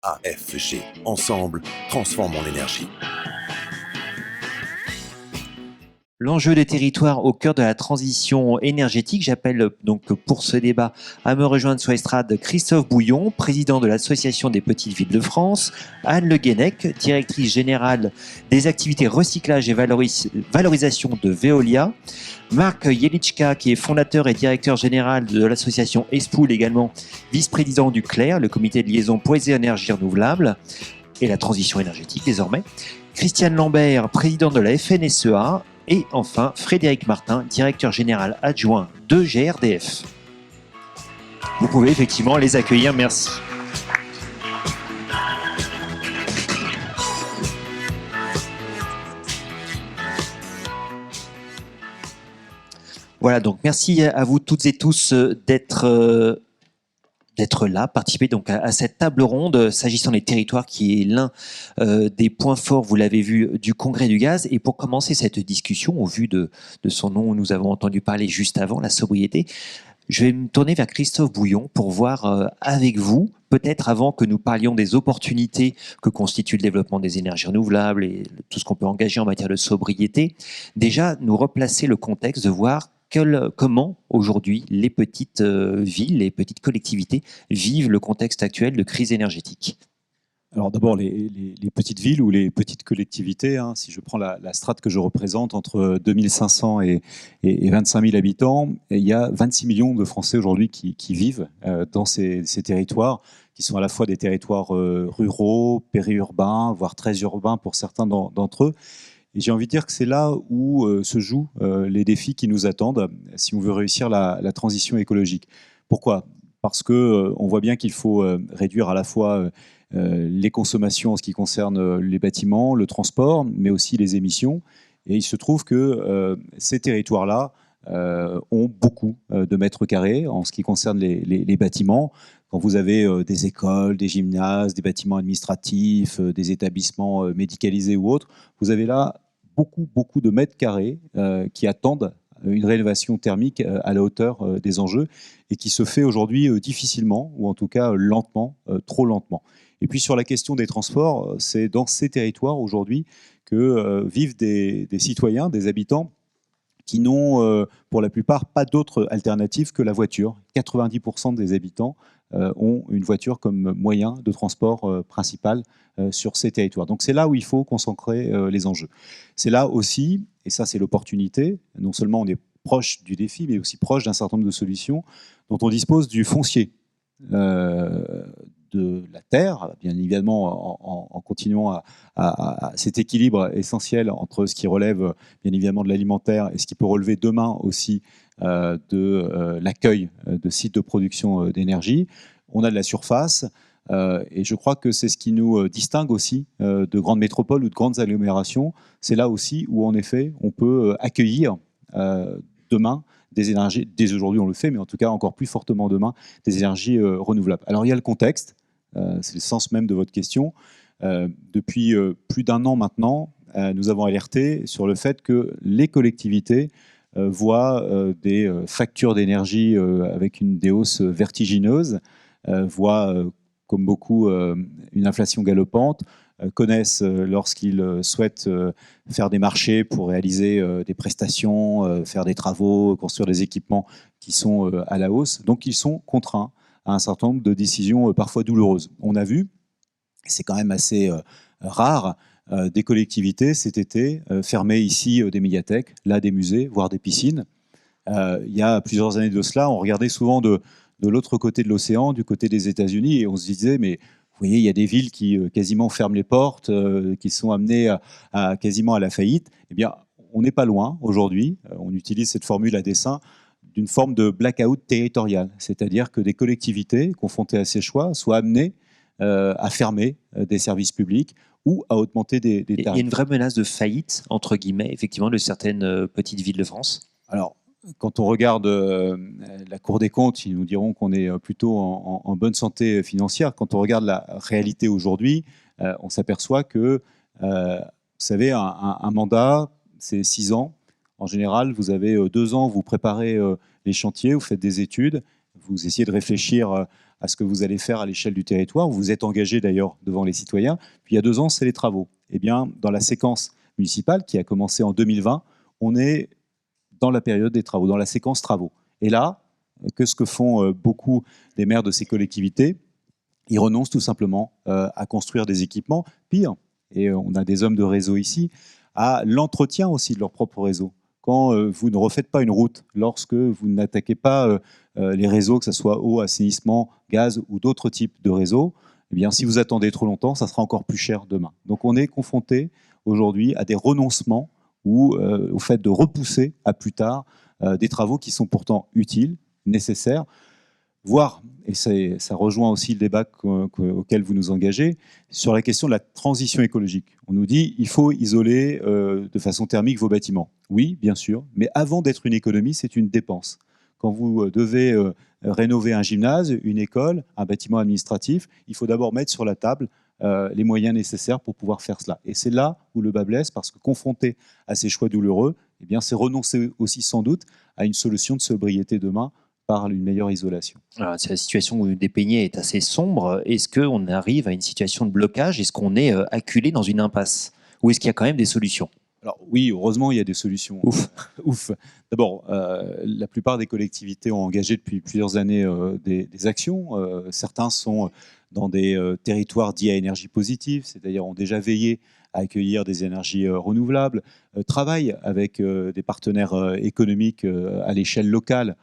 AFG. Ensemble, transformons l'énergie. L'enjeu des territoires au cœur de la transition énergétique. J'appelle donc pour ce débat à me rejoindre sur l'estrade Christophe Bouillon, président de l'Association des petites villes de France, Anne Le Guenec, directrice générale des activités recyclage et valorisation de Veolia, Marc Jelichka, qui est fondateur et directeur général de l'association ESPOUL, également vice-président du CLER, le comité de liaison pour les énergies renouvelables et la transition énergétique désormais, Christiane Lambert, président de la FNSEA, et enfin Frédéric Martin, directeur général adjoint de GRDF. Vous pouvez effectivement les accueillir, merci. Voilà, donc merci à vous toutes et tous d'être là, participer donc à cette table ronde s'agissant des territoires qui est l'un des points forts, vous l'avez vu, du Congrès du gaz. Et pour commencer cette discussion, au vu de son nom, nous avons entendu parler juste avant, la sobriété, je vais me tourner vers Christophe Bouillon pour voir avec vous, peut-être avant que nous parlions des opportunités que constitue le développement des énergies renouvelables et tout ce qu'on peut engager en matière de sobriété, déjà nous replacer le contexte de voir comment aujourd'hui les petites villes, les petites collectivités vivent le contexte actuel de crise énergétique. Alors d'abord, les petites villes ou les petites collectivités, si je prends la strate que je représente entre 2500 et 25 000 habitants, il y a 26 millions de Français aujourd'hui qui vivent dans ces territoires, qui sont à la fois des territoires ruraux, périurbains, voire très urbains pour certains d'entre eux. Et j'ai envie de dire que c'est là où se jouent les défis qui nous attendent si on veut réussir la transition écologique. Pourquoi ? Parce qu'on voit bien qu'il faut réduire à la fois les consommations en ce qui concerne les bâtiments, le transport, mais aussi les émissions. Et il se trouve que ces territoires-là ont beaucoup de mètres carrés en ce qui concerne les bâtiments. Quand vous avez des écoles, des gymnases, des bâtiments administratifs, des établissements médicalisés ou autres, vous avez là beaucoup de mètres carrés qui attendent une rénovation thermique à la hauteur des enjeux et qui se fait aujourd'hui difficilement, ou en tout cas lentement, trop lentement. Et puis sur la question des transports, c'est dans ces territoires aujourd'hui que vivent des citoyens, des habitants qui n'ont pour la plupart pas d'autre alternative que la voiture. 90% des habitants ont une voiture comme moyen de transport principal sur ces territoires. Donc c'est là où il faut concentrer les enjeux. C'est là aussi, et ça c'est l'opportunité, non seulement on est proche du défi, mais aussi proche d'un certain nombre de solutions dont on dispose du foncier, de la terre, bien évidemment en continuant à cet équilibre essentiel entre ce qui relève bien évidemment de l'alimentaire et ce qui peut relever demain aussi de l'accueil de sites de production d'énergie. On a de la surface et je crois que c'est ce qui nous distingue aussi de grandes métropoles ou de grandes agglomérations. C'est là aussi où en effet on peut accueillir demain des énergies, dès aujourd'hui on le fait, mais en tout cas encore plus fortement demain, des énergies renouvelables. Alors il y a le contexte, c'est le sens même de votre question. Depuis plus d'un an maintenant, nous avons alerté sur le fait que les collectivités voient des factures d'énergie avec des hausses vertigineuses, voient comme beaucoup une inflation galopante, connaissent lorsqu'ils souhaitent faire des marchés pour réaliser des prestations, faire des travaux, construire des équipements qui sont à la hausse. Donc ils sont contraints à un certain nombre de décisions parfois douloureuses. On a vu, et c'est quand même assez rare, des collectivités cet été fermer ici des médiathèques, là des musées, voire des piscines. Il y a plusieurs années de cela, on regardait souvent de l'autre côté de l'océan, du côté des États-Unis, et on se disait, mais vous voyez, il y a des villes qui quasiment ferment les portes, qui sont amenées quasiment à la faillite. Eh bien, on n'est pas loin aujourd'hui, on utilise cette formule à dessein, d'une forme de blackout territorial, c'est-à-dire que des collectivités confrontées à ces choix soient amenées à fermer des services publics ou à augmenter des tarifs. Il y a une vraie menace de faillite, entre guillemets, effectivement, de certaines petites villes de France. Alors, quand on regarde la Cour des comptes, ils nous diront qu'on est plutôt en bonne santé financière. Quand on regarde la réalité aujourd'hui, on s'aperçoit que, vous savez, un mandat, c'est 6 ans. En général, vous avez 2 ans, vous préparez les chantiers, vous faites des études, vous essayez de réfléchir à ce que vous allez faire à l'échelle du territoire. Vous vous êtes engagé d'ailleurs devant les citoyens. Puis il y a 2 ans, c'est les travaux. Eh bien, dans la séquence municipale qui a commencé en 2020, on est dans la période des travaux, dans la séquence travaux. Et là, qu'est-ce que font beaucoup des maires de ces collectivités? Ils renoncent tout simplement à construire des équipements. Pire, et on a des hommes de réseau ici, à l'entretien aussi de leur propre réseau. Quand vous ne refaites pas une route, lorsque vous n'attaquez pas les réseaux, que ce soit eau, assainissement, gaz ou d'autres types de réseaux, eh bien, si vous attendez trop longtemps, ça sera encore plus cher demain. Donc on est confronté aujourd'hui à des renoncements ou au fait de repousser à plus tard des travaux qui sont pourtant utiles, nécessaires, voire, et ça rejoint aussi le débat auquel vous nous engagez, sur la question de la transition écologique. On nous dit il faut isoler de façon thermique vos bâtiments. Oui, bien sûr, mais avant d'être une économie, c'est une dépense. Quand vous devez rénover un gymnase, une école, un bâtiment administratif, il faut d'abord mettre sur la table les moyens nécessaires pour pouvoir faire cela. Et c'est là où le bas blesse, parce que confronté à ces choix douloureux, eh bien, c'est renoncer aussi sans doute à une solution de sobriété demain par une meilleure isolation. Alors, la situation des Peignets est assez sombre. Est-ce qu'on arrive à une situation de blocage? Est-ce qu'on est acculé dans une impasse? Ou est-ce qu'il y a quand même des solutions? Alors oui, heureusement, il y a des solutions. Ouf. Ouf. D'abord, la plupart des collectivités ont engagé depuis plusieurs années des actions. Certains sont dans des territoires dits à énergie positive, c'est-à-dire ont déjà veillé à accueillir des énergies renouvelables, travaillent avec des partenaires économiques à l'échelle locale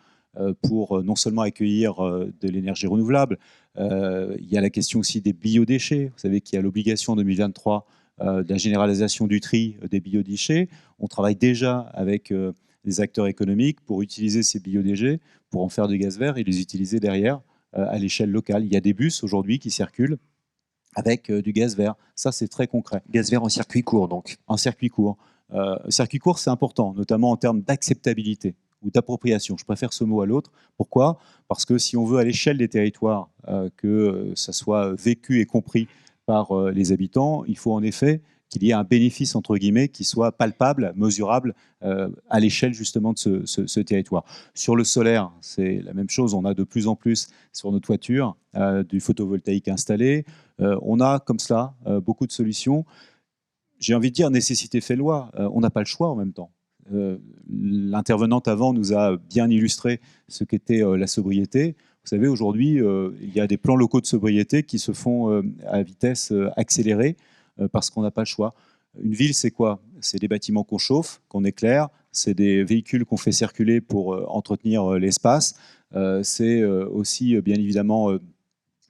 pour non seulement accueillir de l'énergie renouvelable, il y a la question aussi des biodéchets. Vous savez qu'il y a l'obligation en 2023 de la généralisation du tri des biodéchets. On travaille déjà avec des acteurs économiques pour utiliser ces biodéchets, pour en faire du gaz vert et les utiliser derrière à l'échelle locale. Il y a des bus aujourd'hui qui circulent avec du gaz vert. Ça, c'est très concret. Gaz vert en circuit court, donc. En circuit court. Circuit court, c'est important, notamment en termes d'acceptabilité ou d'appropriation. Je préfère ce mot à l'autre. Pourquoi? Parce que si on veut à l'échelle des territoires que ça soit vécu et compris par les habitants, il faut en effet qu'il y ait un bénéfice, entre guillemets, qui soit palpable, mesurable à l'échelle justement de ce territoire. Sur le solaire, c'est la même chose. On a de plus en plus sur nos toitures du photovoltaïque installé. On a comme cela beaucoup de solutions. J'ai envie de dire, nécessité fait loi. On n'a pas le choix en même temps. L'intervenante avant nous a bien illustré ce qu'était la sobriété. Vous savez, aujourd'hui, il y a des plans locaux de sobriété qui se font à vitesse accélérée parce qu'on n'a pas le choix. Une ville, c'est quoi? C'est des bâtiments qu'on chauffe, qu'on éclaire, c'est des véhicules qu'on fait circuler pour entretenir l'espace, c'est aussi, bien évidemment,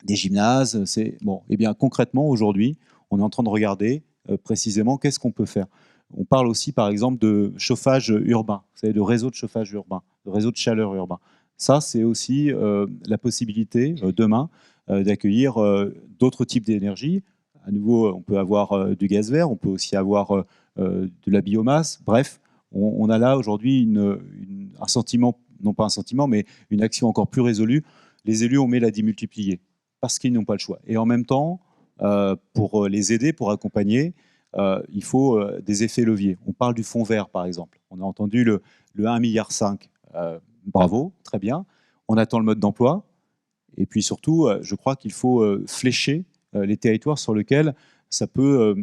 des gymnases. Bon, eh bien, concrètement, aujourd'hui, on est en train de regarder précisément qu'est-ce qu'on peut faire. On parle aussi, par exemple, de chauffage urbain, vous savez, de réseau de chauffage urbain, de réseau de chaleur urbain. Ça, c'est aussi la possibilité, demain, d'accueillir d'autres types d'énergie. À nouveau, on peut avoir du gaz vert, on peut aussi avoir de la biomasse. Bref, on a là aujourd'hui un sentiment, non pas un sentiment, mais une action encore plus résolue. Les élus, on met la démultiplier parce qu'ils n'ont pas le choix. Et en même temps, pour les aider, pour accompagner, il faut des effets leviers. On parle du fonds vert, par exemple. On a entendu le 1,5 milliard. Bravo, très bien. On attend le mode d'emploi. Et puis surtout, je crois qu'il faut flécher les territoires sur lesquels ça peut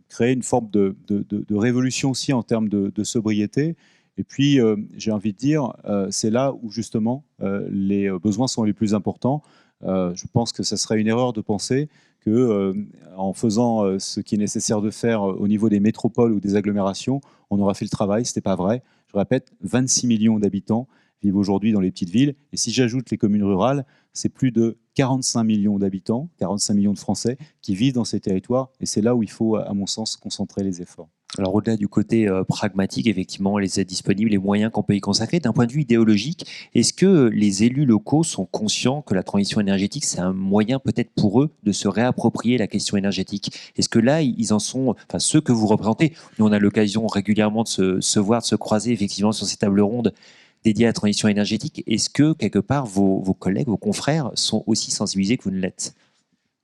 créer une forme de révolution aussi en termes de sobriété. Et puis, j'ai envie de dire, c'est là où justement les besoins sont les plus importants. Je pense que ça serait une erreur de penser qu'en faisant ce qui est nécessaire de faire au niveau des métropoles ou des agglomérations, on aura fait le travail. Ce n'était pas vrai. Je répète, 26 millions d'habitants vivent aujourd'hui dans les petites villes. Et si j'ajoute les communes rurales, c'est plus de 45 millions d'habitants, 45 millions de Français qui vivent dans ces territoires. Et c'est là où il faut, à mon sens, concentrer les efforts. Alors au-delà du côté pragmatique, effectivement, les aides disponibles, les moyens qu'on peut y consacrer, d'un point de vue idéologique, est-ce que les élus locaux sont conscients que la transition énergétique, c'est un moyen peut-être pour eux de se réapproprier la question énergétique? Est-ce que là, ils en sont, enfin ceux que vous représentez, nous on a l'occasion régulièrement de se voir, de se croiser effectivement sur ces tables rondes dédiées à la transition énergétique, est-ce que quelque part vos collègues, vos confrères sont aussi sensibilisés que vous ne l'êtes?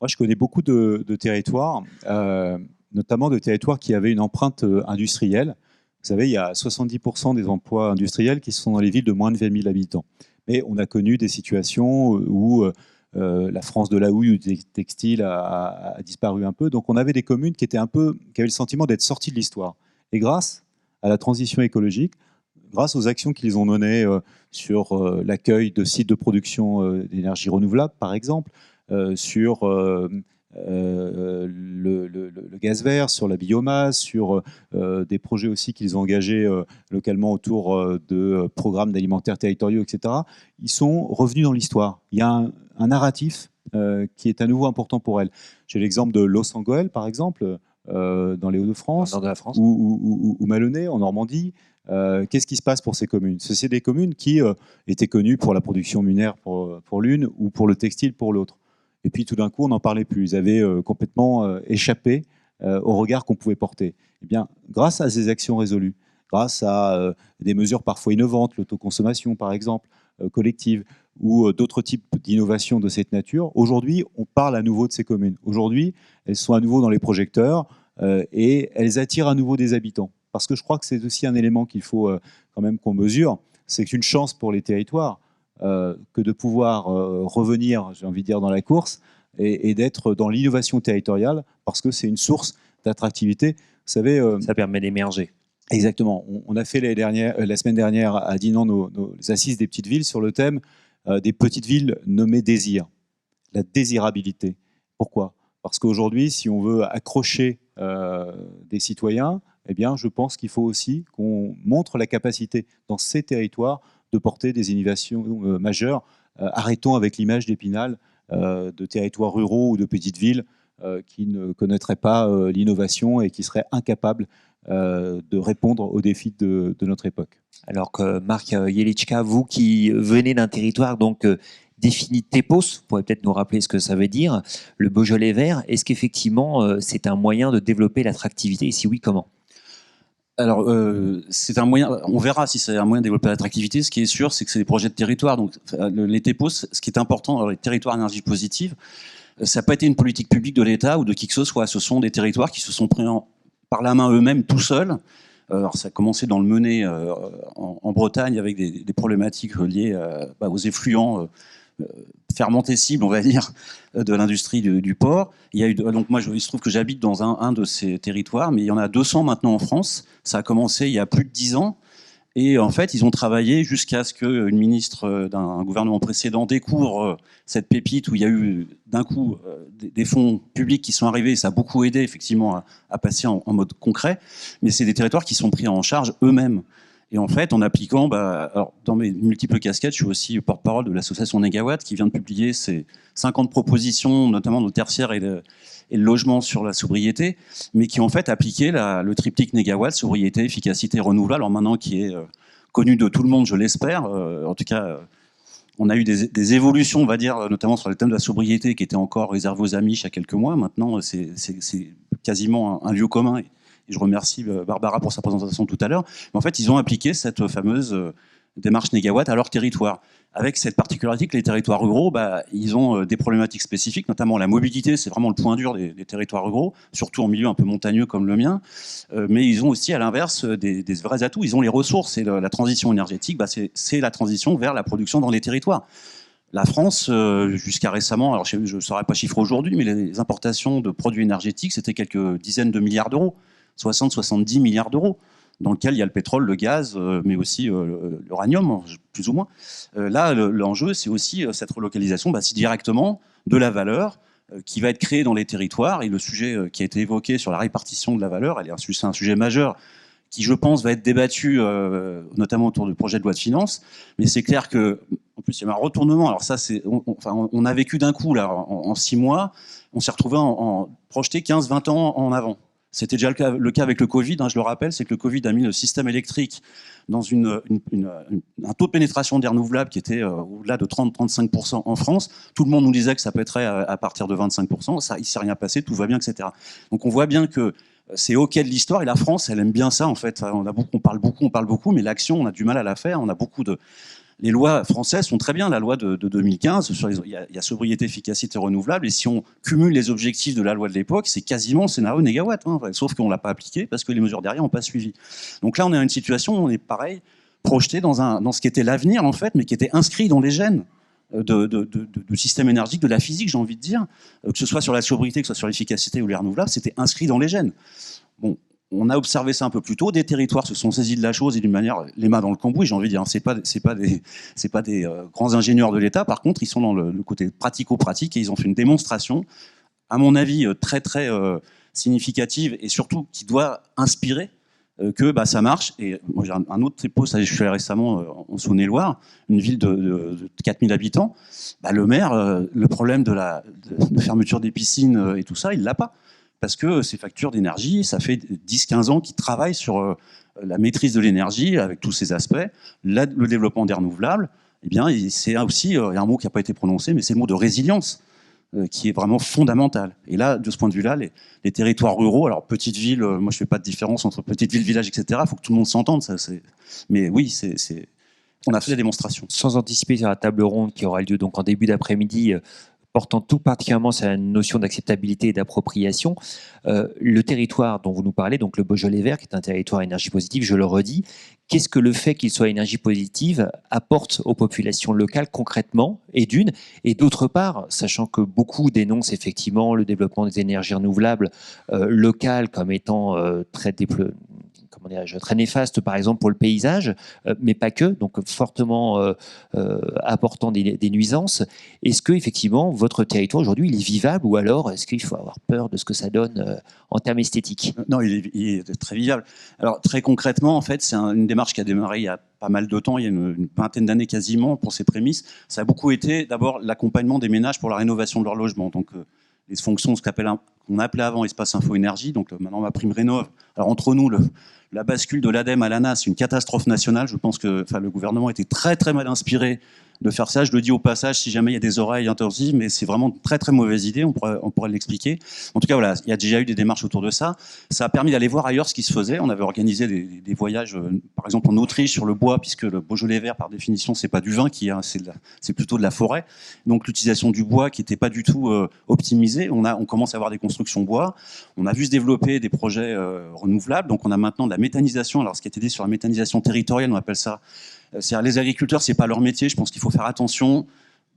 Moi, je connais beaucoup de territoires, notamment de territoires qui avaient une empreinte industrielle. Vous savez, il y a 70% des emplois industriels qui sont dans les villes de moins de 20 000 habitants. Mais on a connu des situations où la France de la houille ou du textile a disparu un peu. Donc on avait des communes qui avaient le sentiment d'être sorties de l'histoire. Et grâce à la transition écologique, grâce aux actions qu'ils ont menées sur l'accueil de sites de production d'énergie renouvelable, par exemple, sur le gaz vert, sur la biomasse, sur des projets aussi qu'ils ont engagés localement autour de programmes alimentaires territoriaux, etc. Ils sont revenus dans l'histoire. Il y a un narratif qui est à nouveau important pour elles. J'ai l'exemple de Los-Angoël, par exemple, dans les Hauts-de-France, nord de la France, ou Malonnet, en Normandie. Qu'est-ce qui se passe pour ces communes? C'est des communes qui étaient connues pour la production minière pour l'une ou pour le textile pour l'autre. Et puis tout d'un coup, on n'en parlait plus. Ils avaient complètement échappé au regard qu'on pouvait porter. Eh bien, grâce à ces actions résolues, grâce à des mesures parfois innovantes, l'autoconsommation par exemple, collective, ou d'autres types d'innovations de cette nature, aujourd'hui, on parle à nouveau de ces communes. Aujourd'hui, elles sont à nouveau dans les projecteurs et elles attirent à nouveau des habitants. Parce que je crois que c'est aussi un élément qu'il faut quand même qu'on mesure, c'est une chance pour les territoires que de pouvoir revenir, j'ai envie de dire, dans la course et d'être dans l'innovation territoriale, parce que c'est une source d'attractivité. Vous savez, ça permet d'émerger. Exactement. On a fait la semaine dernière à Dinan nos assises des petites villes sur le thème des petites villes nommées désir, la désirabilité. Pourquoi? Parce qu'aujourd'hui, si on veut accrocher des citoyens, eh bien, je pense qu'il faut aussi qu'on montre la capacité dans ces territoires de porter des innovations majeures. Arrêtons avec l'image d'Épinal de territoires ruraux ou de petites villes qui ne connaîtraient pas l'innovation et qui seraient incapables de répondre aux défis de notre époque. Alors que Marc Jelitschka, vous qui venez d'un territoire donc défini TEPOS, vous pourrez peut-être nous rappeler ce que ça veut dire, le Beaujolais vert, est-ce qu'effectivement c'est un moyen de développer l'attractivité et si oui, comment? Alors, c'est un moyen, on verra si c'est un moyen de développer l'attractivité. Ce qui est sûr, c'est que c'est des projets de territoire. Donc, les TEPOS, ce qui est important dans les territoires énergie positive, ça n'a pas été une politique publique de l'État ou de qui que ce soit. Ce sont des territoires qui se sont pris par la main eux-mêmes, tout seuls. Alors, ça a commencé dans le Menet, en Bretagne, avec des problématiques liées aux effluents fermentescibles, on va dire, de l'industrie du porc. Il y a eu, donc moi, il se trouve que j'habite dans un de ces territoires, mais il y en a 200 maintenant en France. Ça a commencé il y a plus de 10 ans. Et en fait, ils ont travaillé jusqu'à ce qu'une ministre d'un gouvernement précédent découvre cette pépite où il y a eu d'un coup des fonds publics qui sont arrivés. Et ça a beaucoup aidé effectivement à passer en mode concret. Mais c'est des territoires qui sont pris en charge eux-mêmes. Et en fait, en appliquant, alors, dans mes multiples casquettes, je suis aussi porte-parole de l'association Négawatt qui vient de publier ses 50 propositions, notamment de tertiaire et le logement sur la sobriété, mais qui en fait appliqué le triptyque Négawatt, sobriété, efficacité, renouvelable, alors maintenant qui est connu de tout le monde, je l'espère. En tout cas, on a eu des évolutions, on va dire, notamment sur le thème de la sobriété, qui était encore réservé aux Amish il y a quelques mois. Maintenant, c'est quasiment un lieu commun. Et je remercie Barbara pour sa présentation tout à l'heure. Mais en fait, ils ont appliqué cette fameuse démarche Négawatt à leur territoire. Avec cette particularité que les territoires ruraux, ils ont des problématiques spécifiques, notamment la mobilité, c'est vraiment le point dur des territoires ruraux, surtout en milieu un peu montagneux comme le mien. Mais ils ont aussi, à l'inverse, des vrais atouts. Ils ont les ressources. Et la transition énergétique, c'est la transition vers la production dans les territoires. La France, jusqu'à récemment, alors je ne saurais pas chiffrer aujourd'hui, mais les importations de produits énergétiques, c'était quelques dizaines de milliards d'euros, 60-70 milliards d'euros, dans lequel il y a le pétrole, le gaz, mais aussi l'uranium, plus ou moins. Là, l'enjeu, c'est aussi cette relocalisation, si directement de la valeur qui va être créée dans les territoires. Et le sujet qui a été évoqué sur la répartition de la valeur, c'est un sujet majeur qui, je pense, va être débattu, notamment autour du projet de loi de finances. Mais c'est clair que, en plus, il y a un retournement. Alors ça, on a vécu d'un coup, là, en 6 mois, on s'est retrouvé projeté 15-20 ans en avant. C'était déjà le cas avec le Covid, je le rappelle, c'est que le Covid a mis le système électrique dans un taux de pénétration des renouvelables qui était au-delà de 30-35% en France. Tout le monde nous disait que ça pèterait à partir de 25%. Ça, il ne s'est rien passé, tout va bien, etc. Donc on voit bien que c'est OK de l'histoire et la France, elle aime bien ça en fait. On parle beaucoup, mais l'action, on a du mal à la faire. On a beaucoup de... Les lois françaises sont très bien. La loi de 2015, il y a sobriété, efficacité, renouvelable. Et si on cumule les objectifs de la loi de l'époque, c'est quasiment le scénario Négawatt. Sauf qu'on ne l'a pas appliqué parce que les mesures derrière n'ont pas suivi. Donc là, on est dans une situation où on est pareil, projeté dans ce qui était l'avenir, en fait, mais qui était inscrit dans les gènes. du système énergique, de la physique, j'ai envie de dire, que ce soit sur la sobriété, que ce soit sur l'efficacité ou les renouvelables, c'était inscrit dans les gènes. Bon, on a observé ça un peu plus tôt, des territoires se sont saisis de la chose et d'une manière, les mains dans le cambouis, j'ai envie de dire, c'est pas des grands ingénieurs de l'État, par contre, ils sont dans le côté pratico-pratique et ils ont fait une démonstration, à mon avis, très très significative et surtout qui doit inspirer que ça marche. Et moi, j'ai un autre tripot, je suis allé récemment en Saône-et-Loire, une ville de 4000 habitants. Le maire, le problème de fermeture des piscines et tout ça, il l'a pas. Parce que ces factures d'énergie, ça fait 10-15 ans qu'ils travaillent sur la maîtrise de l'énergie avec tous ses aspects, le développement des renouvelables. Eh bien, c'est aussi, il y a un mot qui n'a pas été prononcé, mais c'est le mot de résilience qui est vraiment fondamental. Et là, de ce point de vue-là, les territoires ruraux, alors petites villes, moi je fais pas de différence entre petites villes, villages, etc. Il faut que tout le monde s'entende. Mais oui, on a fait des démonstrations. Sans anticiper sur la table ronde qui aura lieu donc en début d'après-midi, portant tout particulièrement sur la notion d'acceptabilité et d'appropriation, le territoire dont vous nous parlez, donc le Beaujolais vert, qui est un territoire à énergie positive, je le redis, qu'est-ce que le fait qu'il soit à énergie positive apporte aux populations locales concrètement, et d'une, et d'autre part, sachant que beaucoup dénoncent effectivement le développement des énergies renouvelables locales comme étant très néfaste, par exemple, pour le paysage, mais pas que, donc fortement apportant des nuisances. Est-ce que effectivement votre territoire aujourd'hui il est vivable, ou alors est-ce qu'il faut avoir peur de ce que ça donne en termes esthétiques? Non, il est très vivable. Alors très concrètement, en fait, c'est une démarche qui a démarré il y a pas mal de temps, il y a une vingtaine d'années quasiment, pour ses prémices. Ça a beaucoup été d'abord l'accompagnement des ménages pour la rénovation de leur logement. Donc les fonctions, qu'on appelait avant espace info énergie, donc maintenant ma prime rénov'. Alors entre nous, la bascule de l'ADEME à l'ANA, c'est une catastrophe nationale. Je pense que le gouvernement était très très mal inspiré de faire ça. Je le dis au passage, si jamais il y a des oreilles intensives, mais c'est vraiment une très très mauvaise idée, on pourrait l'expliquer. En tout cas, voilà, il y a déjà eu des démarches autour de ça. Ça a permis d'aller voir ailleurs ce qui se faisait. On avait organisé des voyages, par exemple en Autriche, sur le bois, puisque le Beaujolais vert, par définition, c'est pas du vin, c'est plutôt de la forêt. Donc l'utilisation du bois qui n'était pas du tout optimisée. On commence à avoir des constructions bois. On a vu se développer des projets renouvelables. Donc on a maintenant de la méthanisation. Alors ce qui a été dit sur la méthanisation territoriale, on appelle ça. C'est-à-dire les agriculteurs, c'est pas leur métier. Je pense qu'il faut faire attention,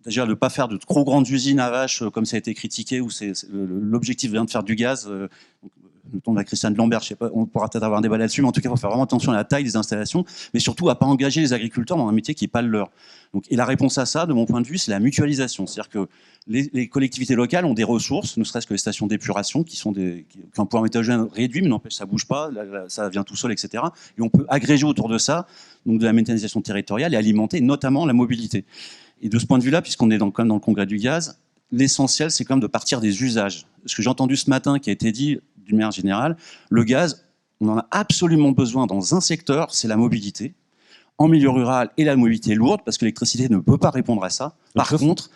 déjà de ne pas faire de trop grandes usines à vaches comme ça a été critiqué, où l'objectif vient de faire du gaz. Le ton de la Christiane Lambert, je sais pas, on pourra peut-être avoir un débat là-dessus, mais en tout cas, il faut faire vraiment attention à la taille des installations, mais surtout à ne pas engager les agriculteurs dans un métier qui n'est pas le leur. Donc, et la réponse à ça, de mon point de vue, c'est la mutualisation. C'est-à-dire que les collectivités locales ont des ressources, ne serait-ce que les stations d'épuration, qui ont un pouvoir métallogène réduit, mais n'empêche, ça ne bouge pas, ça vient tout seul, etc. Et on peut agréger autour de ça, donc de la méthanisation territoriale, et alimenter notamment la mobilité. Et de ce point de vue-là, puisqu'on est quand même dans le congrès du gaz, l'essentiel, c'est quand même de partir des usages. Ce que j'ai entendu ce matin, qui a été dit d'une manière générale, le gaz, on en a absolument besoin dans un secteur, c'est la mobilité. En milieu rural, et la mobilité lourde, parce que l'électricité ne peut pas répondre à ça. Par contre,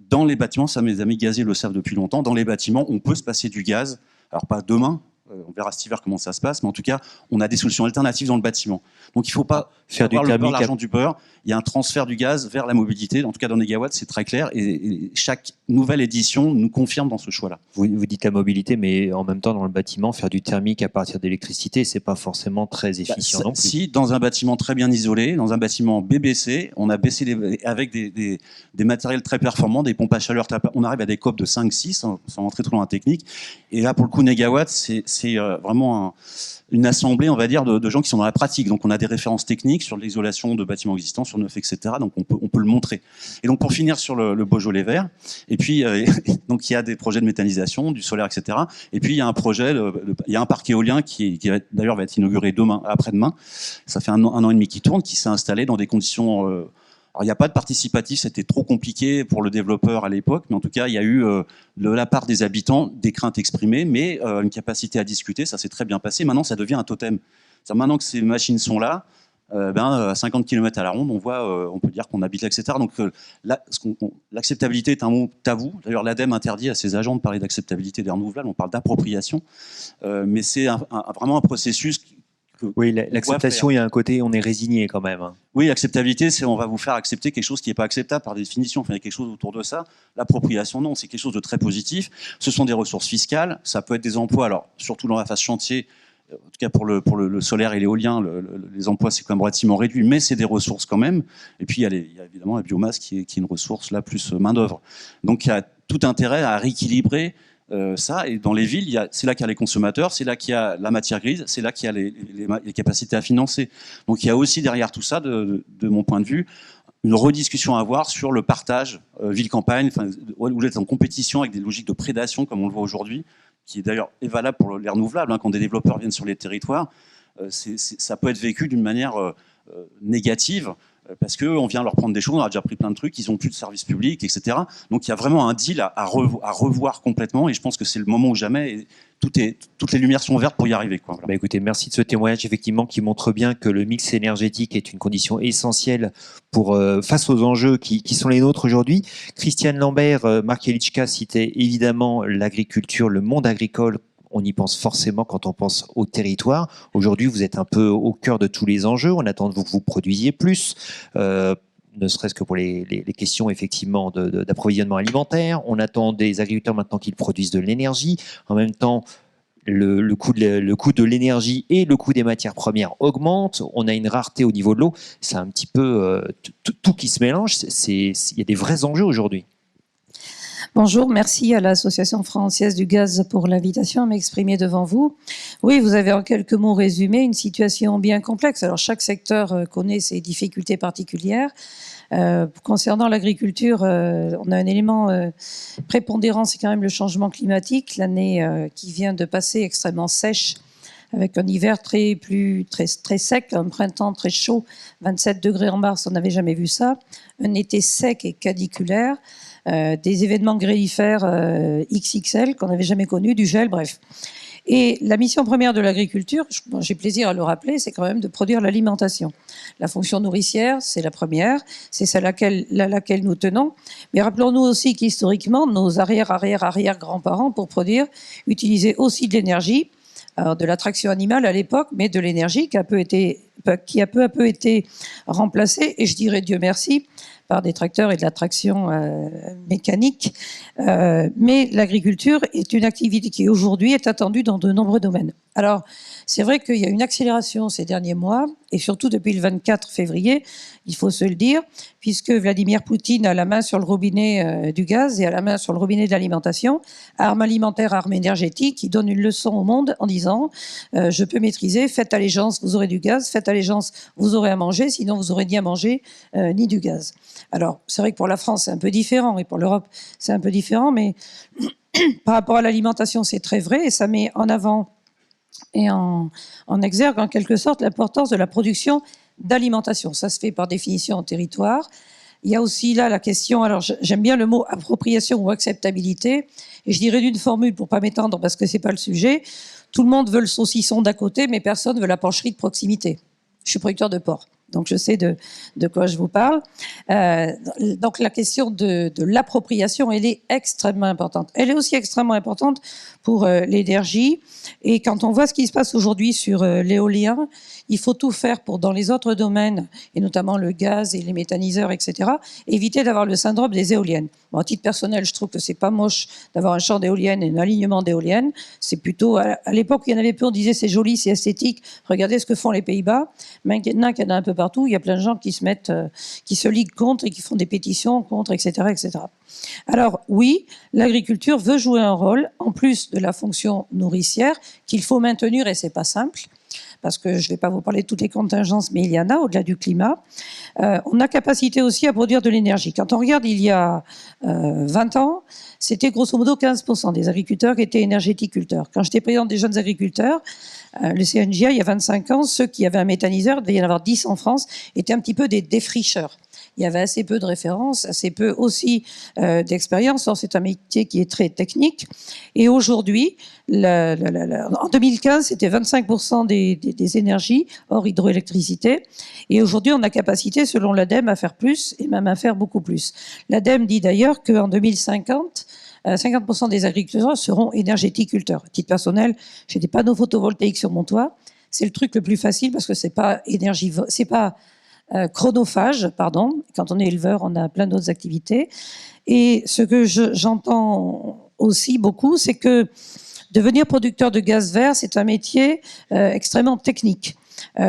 dans les bâtiments, ça mes amis gaziers le savent depuis longtemps, dans les bâtiments, on peut se passer du gaz. Alors pas demain, on verra cet hiver comment ça se passe, mais en tout cas, on a des solutions alternatives dans le bâtiment. Donc il ne faut pas faire du thermique, l'argent du beurre. Il y a un transfert du gaz vers la mobilité. En tout cas, dans Négawatt, c'est très clair. Et chaque nouvelle édition nous confirme dans ce choix-là. Vous dites la mobilité, mais en même temps, dans le bâtiment, faire du thermique à partir d'électricité, c'est pas forcément très efficient non plus. Si, dans un bâtiment très bien isolé, dans un bâtiment BBC, on a baissé avec des matériels très performants, des pompes à chaleur, on arrive à des COP de 5-6, sans rentrer trop dans la technique. Et là, pour le coup, Négawatt, c'est vraiment une assemblée, on va dire, de gens qui sont dans la pratique. Donc, on a des références techniques sur l'isolation de bâtiments existants, sur neuf, etc. Donc, on peut le montrer. Et donc, pour finir sur le Beaujolais vert, et puis, donc, il y a des projets de méthanisation, du solaire, etc. Et puis, il y a un projet, il y a un parc éolien qui d'ailleurs va être inauguré après-demain. Ça fait un an et demi qu'il tourne, qui s'est installé dans des conditions... alors, il n'y a pas de participatif, c'était trop compliqué pour le développeur à l'époque, mais en tout cas, il y a eu de la part des habitants des craintes exprimées, mais une capacité à discuter, ça s'est très bien passé. Maintenant, ça devient un totem. Maintenant que ces machines sont là, à 50 km à la ronde, on peut dire qu'on habite là, etc. Donc l'acceptabilité est un mot tabou. D'ailleurs, l'ADEME interdit à ses agents de parler d'acceptabilité des renouvelables, on parle d'appropriation. Mais c'est vraiment un processus... Oui, l'acceptation, il y a un côté, on est résigné quand même. Oui, l'acceptabilité, c'est on va vous faire accepter quelque chose qui n'est pas acceptable par définition. Enfin, il y a quelque chose autour de ça. L'appropriation, non, c'est quelque chose de très positif. Ce sont des ressources fiscales, ça peut être des emplois, alors surtout dans la phase chantier, en tout cas pour le solaire et l'éolien, les emplois c'est quand même relativement réduit, mais c'est des ressources quand même. Et puis il y a évidemment la biomasse qui est une ressource là plus main d'œuvre. Donc il y a tout intérêt à rééquilibrer ça. Et dans les villes, c'est là qu'il y a les consommateurs, c'est là qu'il y a la matière grise, c'est là qu'il y a les capacités à financer. Donc il y a aussi derrière tout ça, de mon point de vue, une rediscussion à avoir sur le partage ville-campagne, où vous êtes en compétition avec des logiques de prédation comme on le voit aujourd'hui, qui est d'ailleurs valable pour les renouvelables. Quand des développeurs viennent sur les territoires, ça peut être vécu d'une manière négative, parce qu'on vient leur prendre des choses, on a déjà pris plein de trucs, ils n'ont plus de services publics, etc. Donc il y a vraiment un deal à revoir complètement, et je pense que c'est le moment ou jamais, et toutes les lumières sont vertes pour y arriver, quoi. Voilà. Bah écoutez, merci de ce témoignage effectivement qui montre bien que le mix énergétique est une condition essentielle pour face aux enjeux qui sont les nôtres aujourd'hui. Christiane Lambert, Marc Jelichka citait évidemment l'agriculture, le monde agricole. On y pense forcément quand on pense au territoire. Aujourd'hui, vous êtes un peu au cœur de tous les enjeux. On attend de vous que vous produisiez plus, ne serait-ce que pour les questions effectivement d'approvisionnement alimentaire. On attend des agriculteurs maintenant qu'ils produisent de l'énergie. En même temps, le coût de l'énergie et le coût des matières premières augmentent. On a une rareté au niveau de l'eau. C'est un petit peu tout qui se mélange. Il y a des vrais enjeux aujourd'hui. Bonjour, merci à l'Association française du gaz pour l'invitation à m'exprimer devant vous. Oui, vous avez en quelques mots résumé une situation bien complexe. Alors, chaque secteur connaît ses difficultés particulières. Concernant l'agriculture, on a un élément prépondérant, c'est quand même le changement climatique. L'année qui vient de passer extrêmement sèche, avec un hiver très sec, un printemps très chaud, 27 degrés en mars, on n'avait jamais vu ça. Un été sec et caniculaire. Des événements grêlifères XXL qu'on n'avait jamais connus, du gel, bref. Et la mission première de l'agriculture, j'ai plaisir à le rappeler, c'est quand même de produire l'alimentation. La fonction nourricière, c'est la première, c'est celle à laquelle nous tenons. Mais rappelons-nous aussi qu'historiquement, nos arrière-grands-parents, pour produire, utilisaient aussi de l'énergie, alors de la traction animale à l'époque, mais de l'énergie qui a peu à peu été remplacée, et je dirais Dieu merci, par des tracteurs et de la traction mécanique. Mais l'agriculture est une activité qui aujourd'hui est attendue dans de nombreux domaines. Alors, c'est vrai qu'il y a une accélération ces derniers mois, et surtout depuis le 24 février, il faut se le dire, puisque Vladimir Poutine a la main sur le robinet du gaz et a la main sur le robinet de l'alimentation, arme alimentaire, arme énergétique, il donne une leçon au monde en disant je peux maîtriser, faites allégeance, vous aurez du gaz, faites allégeance, vous aurez à manger, sinon vous aurez ni à manger ni du gaz. Alors, c'est vrai que pour la France, c'est un peu différent, et pour l'Europe, c'est un peu différent, mais par rapport à l'alimentation, c'est très vrai, et ça met en avant et en exergue, en quelque sorte, l'importance de la production d'alimentation. Ça se fait par définition en territoire. Il y a aussi là la question, alors j'aime bien le mot appropriation ou acceptabilité, et je dirais d'une formule pour pas m'étendre parce que c'est pas le sujet. Tout le monde veut le saucisson d'à côté, mais personne veut la porcherie de proximité. Je suis producteur de porc, donc je sais de quoi je vous parle. Donc la question de l'appropriation, elle est extrêmement importante. Elle est aussi extrêmement importante pour l'énergie. Et quand on voit ce qui se passe aujourd'hui sur l'éolien, il faut tout faire pour, dans les autres domaines, et notamment le gaz et les méthaniseurs, etc., éviter d'avoir le syndrome des éoliennes. Bon, à titre personnel, je trouve que c'est pas moche d'avoir un champ d'éoliennes et un alignement d'éoliennes. C'est plutôt, à l'époque, il y en avait peu, on disait c'est joli, c'est esthétique, regardez ce que font les Pays-Bas. Maintenant qu'il y en a un peu partout, il y a plein de gens qui se liguent contre et qui font des pétitions contre, etc., etc. Alors oui, l'agriculture veut jouer un rôle, en plus de la fonction nourricière, qu'il faut maintenir, et c'est pas simple, parce que je ne vais pas vous parler de toutes les contingences, mais il y en a au-delà du climat. On a capacité aussi à produire de l'énergie. Quand on regarde il y a 20 ans, c'était grosso modo 15% des agriculteurs qui étaient énergéticulteurs. Quand j'étais présidente des jeunes agriculteurs, le CNJA, il y a 25 ans, ceux qui avaient un méthaniseur, il devait y en avoir 10 en France, étaient un petit peu des défricheurs. Il y avait assez peu de références, assez peu aussi d'expérience. C'est un métier qui est très technique. Et aujourd'hui, en 2015, c'était 25% des énergies hors hydroélectricité. Et aujourd'hui, on a capacité, selon l'ADEME, à faire plus et même à faire beaucoup plus. L'ADEME dit d'ailleurs qu'en 2050, 50% des agriculteurs seront énergéticulteurs. À titre personnel, j'ai des panneaux photovoltaïques sur mon toit. C'est le truc le plus facile parce que c'est pas chronophage, pardon. Quand on est éleveur, on a plein d'autres activités. Et ce que j'entends aussi beaucoup, c'est que Devenir producteur de gaz vert, c'est un métier extrêmement technique.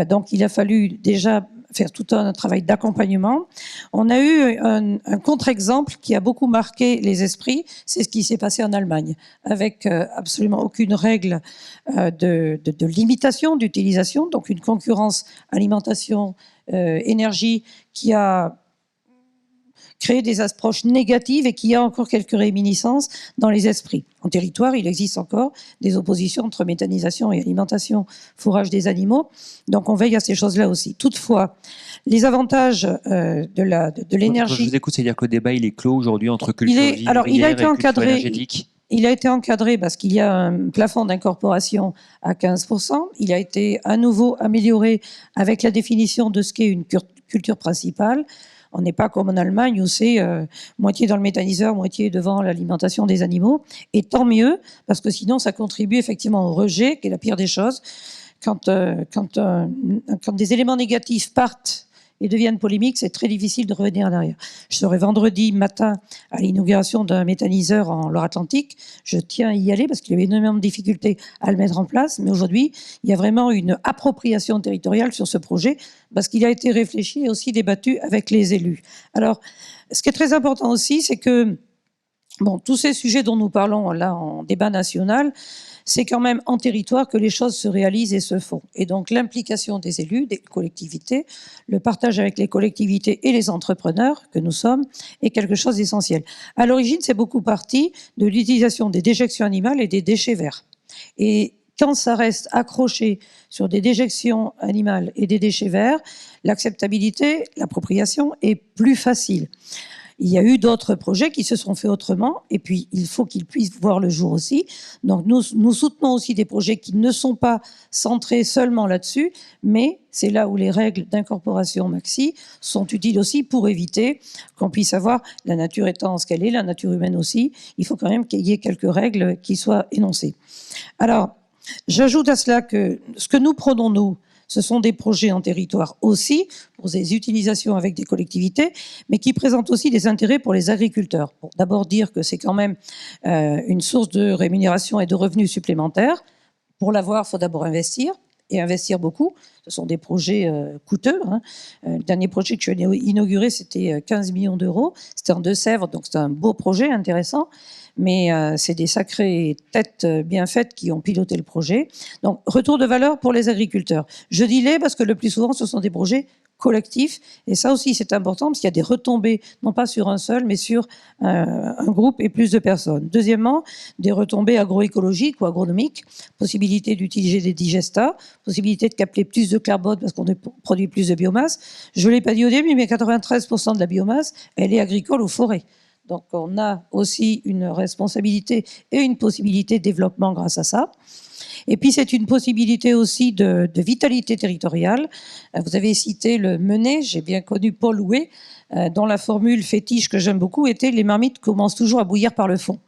Donc il a fallu déjà faire tout un travail d'accompagnement. On a eu un contre-exemple qui a beaucoup marqué les esprits, c'est ce qui s'est passé en Allemagne, avec absolument aucune règle de limitation d'utilisation, donc une concurrence alimentation, énergie qui a créé des approches négatives et qui a encore quelques réminiscences dans les esprits. En territoire, il existe encore des oppositions entre méthanisation et alimentation, fourrage des animaux. Donc on veille à ces choses-là aussi. Toutefois, les avantages de l'énergie... Je vous écoute, c'est-à-dire que le débat il est clos aujourd'hui entre culture vivrière il a été et culture encadré. énergétique. Il a été encadré parce qu'il y a un plafond d'incorporation à 15%. Il a été à nouveau amélioré avec la définition de ce qu'est une culture principale. On n'est pas comme en Allemagne où c'est moitié dans le méthaniseur, moitié devant l'alimentation des animaux. Et tant mieux, parce que sinon ça contribue effectivement au rejet, qui est la pire des choses. Quand des éléments négatifs partent et deviennent polémiques, c'est très difficile de revenir en arrière. Je serai vendredi matin à l'inauguration d'un méthaniseur en Loire-Atlantique. Je tiens à y aller parce qu'il y avait énormément de difficultés à le mettre en place. Mais aujourd'hui, il y a vraiment une appropriation territoriale sur ce projet parce qu'il a été réfléchi et aussi débattu avec les élus. Alors, ce qui est très important aussi, c'est que tous ces sujets dont nous parlons là en débat national, c'est quand même en territoire que les choses se réalisent et se font. Et donc l'implication des élus, des collectivités, le partage avec les collectivités et les entrepreneurs que nous sommes est quelque chose d'essentiel. À l'origine, c'est beaucoup parti de l'utilisation des déjections animales et des déchets verts. Et quand ça reste accroché sur des déjections animales et des déchets verts, l'acceptabilité, l'appropriation est plus facile. Il y a eu d'autres projets qui se sont faits autrement, et puis il faut qu'ils puissent voir le jour aussi. Donc nous soutenons aussi des projets qui ne sont pas centrés seulement là-dessus, mais c'est là où les règles d'incorporation maxi sont utiles aussi pour éviter qu'on puisse avoir, la nature étant ce qu'elle est, la nature humaine aussi, il faut quand même qu'il y ait quelques règles qui soient énoncées. Alors, j'ajoute à cela que ce que nous prenons, nous, ce sont des projets en territoire aussi, pour des utilisations avec des collectivités, mais qui présentent aussi des intérêts pour les agriculteurs. Pour d'abord dire que c'est quand même une source de rémunération et de revenus supplémentaires. Pour l'avoir, il faut d'abord investir, et investir beaucoup. Ce sont des projets coûteux. Le dernier projet que je suis inauguré, c'était 15 millions d'euros. C'était en Deux-Sèvres, donc c'est un beau projet, intéressant. Mais c'est des sacrées têtes bien faites qui ont piloté le projet. Donc, retour de valeur pour les agriculteurs. Je dis les parce que le plus souvent, ce sont des projets collectifs. Et ça aussi, c'est important parce qu'il y a des retombées, non pas sur un seul, mais sur un groupe et plus de personnes. Deuxièmement, des retombées agroécologiques ou agronomiques, possibilité d'utiliser des digestats, possibilité de capter plus de carbone parce qu'on produit plus de biomasse. Je ne l'ai pas dit au début, mais 93% de la biomasse, elle est agricole ou forêt. Donc on a aussi une responsabilité et une possibilité de développement grâce à ça. Et puis c'est une possibilité aussi de vitalité territoriale. Vous avez cité le Menet, j'ai bien connu Paul Houet, dont la formule fétiche que j'aime beaucoup était « les marmites commencent toujours à bouillir par le fond ».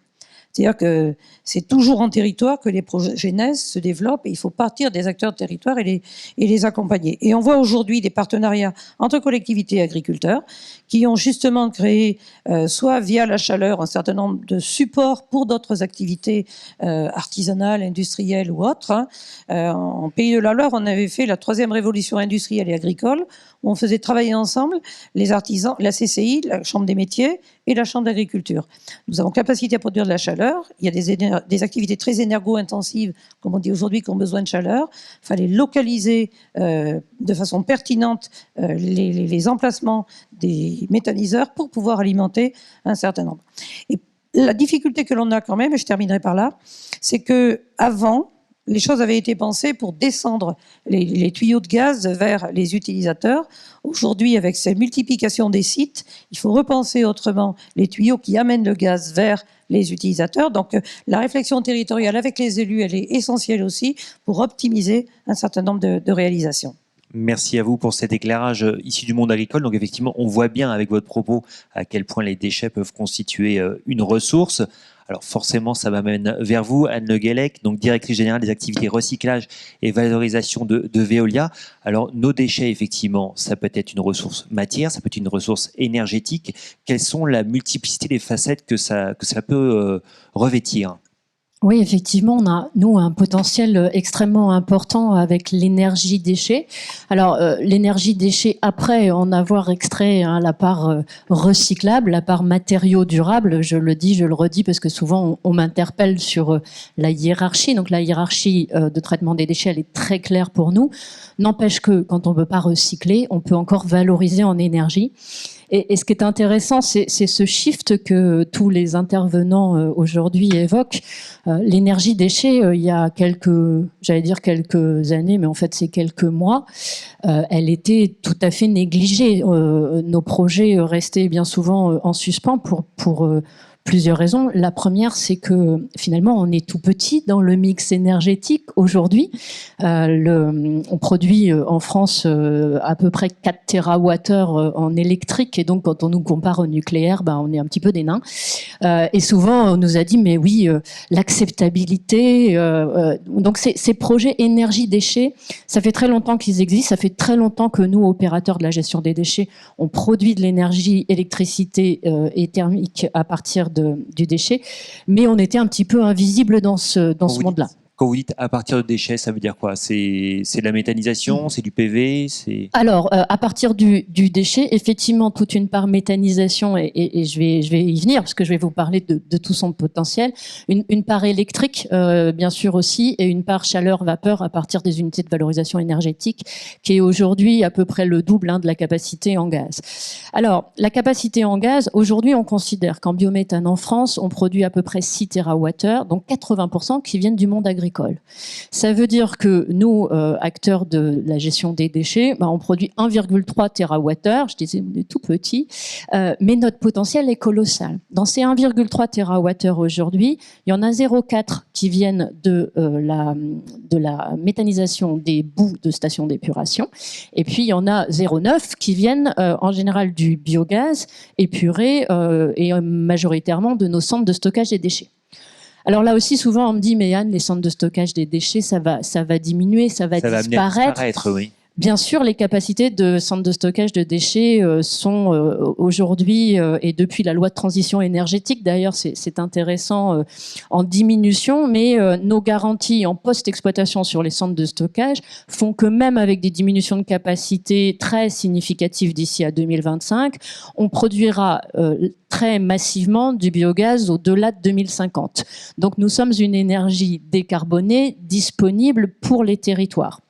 C'est-à-dire que c'est toujours en territoire que les projets naissent, se développent, et il faut partir des acteurs de territoire et les accompagner. Et on voit aujourd'hui des partenariats entre collectivités et agriculteurs qui ont justement créé, soit via la chaleur, un certain nombre de supports pour d'autres activités artisanales, industrielles ou autres. En Pays de la Loire, on avait fait la 3e révolution industrielle et agricole, où on faisait travailler ensemble les artisans, la CCI, la Chambre des métiers et la Chambre d'agriculture. Nous avons capacité à produire de la chaleur. Il y a des activités très énergo-intensives, comme on dit aujourd'hui, qui ont besoin de chaleur. Il fallait localiser de façon pertinente les emplacements des méthaniseurs pour pouvoir alimenter un certain nombre. Et la difficulté que l'on a quand même, et je terminerai par là, c'est qu'avant, les choses avaient été pensées pour descendre les tuyaux de gaz vers les utilisateurs. Aujourd'hui, avec cette multiplication des sites, il faut repenser autrement les tuyaux qui amènent le gaz vers les utilisateurs. Donc, la réflexion territoriale avec les élus, elle est essentielle aussi pour optimiser un certain nombre de réalisations. Merci à vous pour cet éclairage issu du monde agricole. Donc effectivement, on voit bien avec votre propos à quel point les déchets peuvent constituer une ressource. Alors forcément, ça m'amène vers vous, Anne Le Guellec, donc directrice générale des activités recyclage et valorisation de Veolia. Alors nos déchets, effectivement, ça peut être une ressource matière, ça peut être une ressource énergétique. Quelles sont la multiplicité des facettes que ça peut revêtir ? Oui, effectivement, on a, nous, un potentiel extrêmement important avec l'énergie déchet. Alors, l'énergie déchet, après en avoir extrait la part recyclable, la part matériaux durables, je le dis, je le redis, parce que souvent, on m'interpelle sur la hiérarchie. Donc, la hiérarchie de traitement des déchets, elle est très claire pour nous. N'empêche que, quand on ne peut pas recycler, on peut encore valoriser en énergie. Et ce qui est intéressant, c'est ce shift que tous les intervenants aujourd'hui évoquent. L'énergie déchet, il y a j'allais dire quelques années, mais en fait c'est quelques mois, elle était tout à fait négligée. Nos projets restaient bien souvent en suspens pour plusieurs raisons. La première, c'est que finalement, on est tout petit dans le mix énergétique aujourd'hui. On produit en France à peu près 4 TWh en électrique, et donc quand on nous compare au nucléaire, on est un petit peu des nains. Et souvent, on nous a dit, mais oui, l'acceptabilité. Donc ces projets énergie-déchets, ça fait très longtemps qu'ils existent. Ça fait très longtemps que nous, opérateurs de la gestion des déchets, on produit de l'énergie, électricité et thermique à partir du déchet, mais on était un petit peu invisible dans ce monde-là. Quand vous dites à partir de déchets, ça veut dire quoi? C'est de la méthanisation, c'est du PV, c'est... Alors, à partir du déchet, effectivement, toute une part méthanisation, et je vais y venir, parce que je vais vous parler de tout son potentiel. Une part électrique, bien sûr aussi, et une part chaleur-vapeur à partir des unités de valorisation énergétique, qui est aujourd'hui à peu près le double de la capacité en gaz. Alors, la capacité en gaz, aujourd'hui, on considère qu'en biométhane en France, on produit à peu près 6 TWh, donc 80% qui viennent du monde agricole. Ça veut dire que nous, acteurs de la gestion des déchets, on produit 1,3 TWh, je disais on est tout petit, mais notre potentiel est colossal. Dans ces 1,3 TWh aujourd'hui, il y en a 0,4 qui viennent de la méthanisation des boues de stations d'épuration, et puis il y en a 0,9 qui viennent en général du biogaz épuré et majoritairement de nos centres de stockage des déchets. Alors là aussi, souvent, on me dit, mais Anne, les centres de stockage des déchets, ça va diminuer, ça va disparaître. Oui. Bien sûr, les capacités de centres de stockage de déchets sont aujourd'hui, et depuis la loi de transition énergétique, d'ailleurs, c'est intéressant, en diminution, mais nos garanties en post-exploitation sur les centres de stockage font que même avec des diminutions de capacité très significatives d'ici à 2025, on produira très massivement du biogaz au-delà de 2050. Donc nous sommes une énergie décarbonée disponible pour les territoires.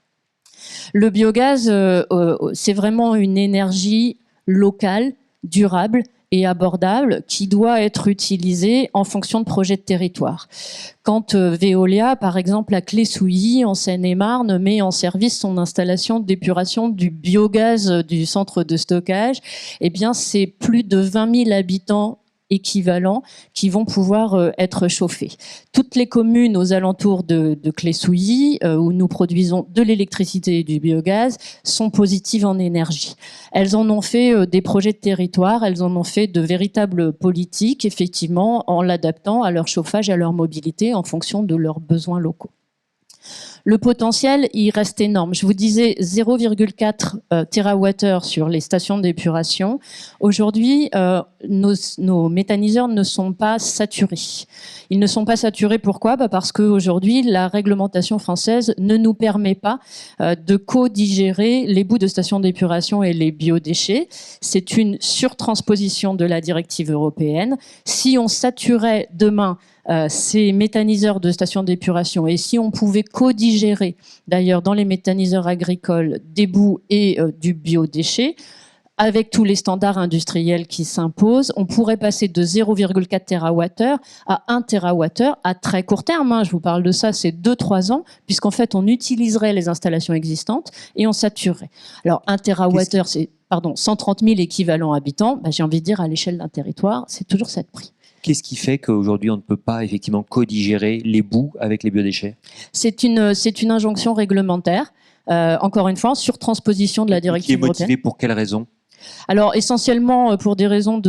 Le biogaz, c'est vraiment une énergie locale, durable et abordable qui doit être utilisée en fonction de projets de territoire. Quand Veolia, par exemple, à Clé-Souilly, en Seine-et-Marne, met en service son installation d'épuration du biogaz du centre de stockage, eh bien, c'est plus de 20 000 habitants équivalents qui vont pouvoir être chauffés. Toutes les communes aux alentours de Clé-Souilly, où nous produisons de l'électricité et du biogaz, sont positives en énergie. Elles en ont fait des projets de territoire, elles en ont fait de véritables politiques, effectivement, en l'adaptant à leur chauffage et à leur mobilité en fonction de leurs besoins locaux. Le potentiel, il reste énorme. Je vous disais 0,4 TWh sur les stations d'épuration. Aujourd'hui, nos méthaniseurs ne sont pas saturés. Ils ne sont pas saturés, pourquoi ? Parce qu'aujourd'hui, la réglementation française ne nous permet pas de co-digérer les boues de stations d'épuration et les biodéchets. C'est une surtransposition de la directive européenne. Si on saturait demain ces méthaniseurs de stations d'épuration, et si on pouvait co-digérer d'ailleurs dans les méthaniseurs agricoles des boues et du biodéchet, avec tous les standards industriels qui s'imposent, on pourrait passer de 0,4 TWh à 1 TWh à très court terme. Je vous parle de ça, c'est 2-3 ans, puisqu'en fait, on utiliserait les installations existantes et on saturerait. Alors, 1 TWh, c'est 130 000 équivalents habitants. J'ai envie de dire, à l'échelle d'un territoire, c'est toujours ça de prix. Qu'est-ce qui fait qu'aujourd'hui, on ne peut pas effectivement co-digérer les boues avec les biodéchets ? C'est une injonction réglementaire, encore une fois, sur transposition de la directive européenne. Qui est motivée pour quelles raisons ? Alors, essentiellement pour des raisons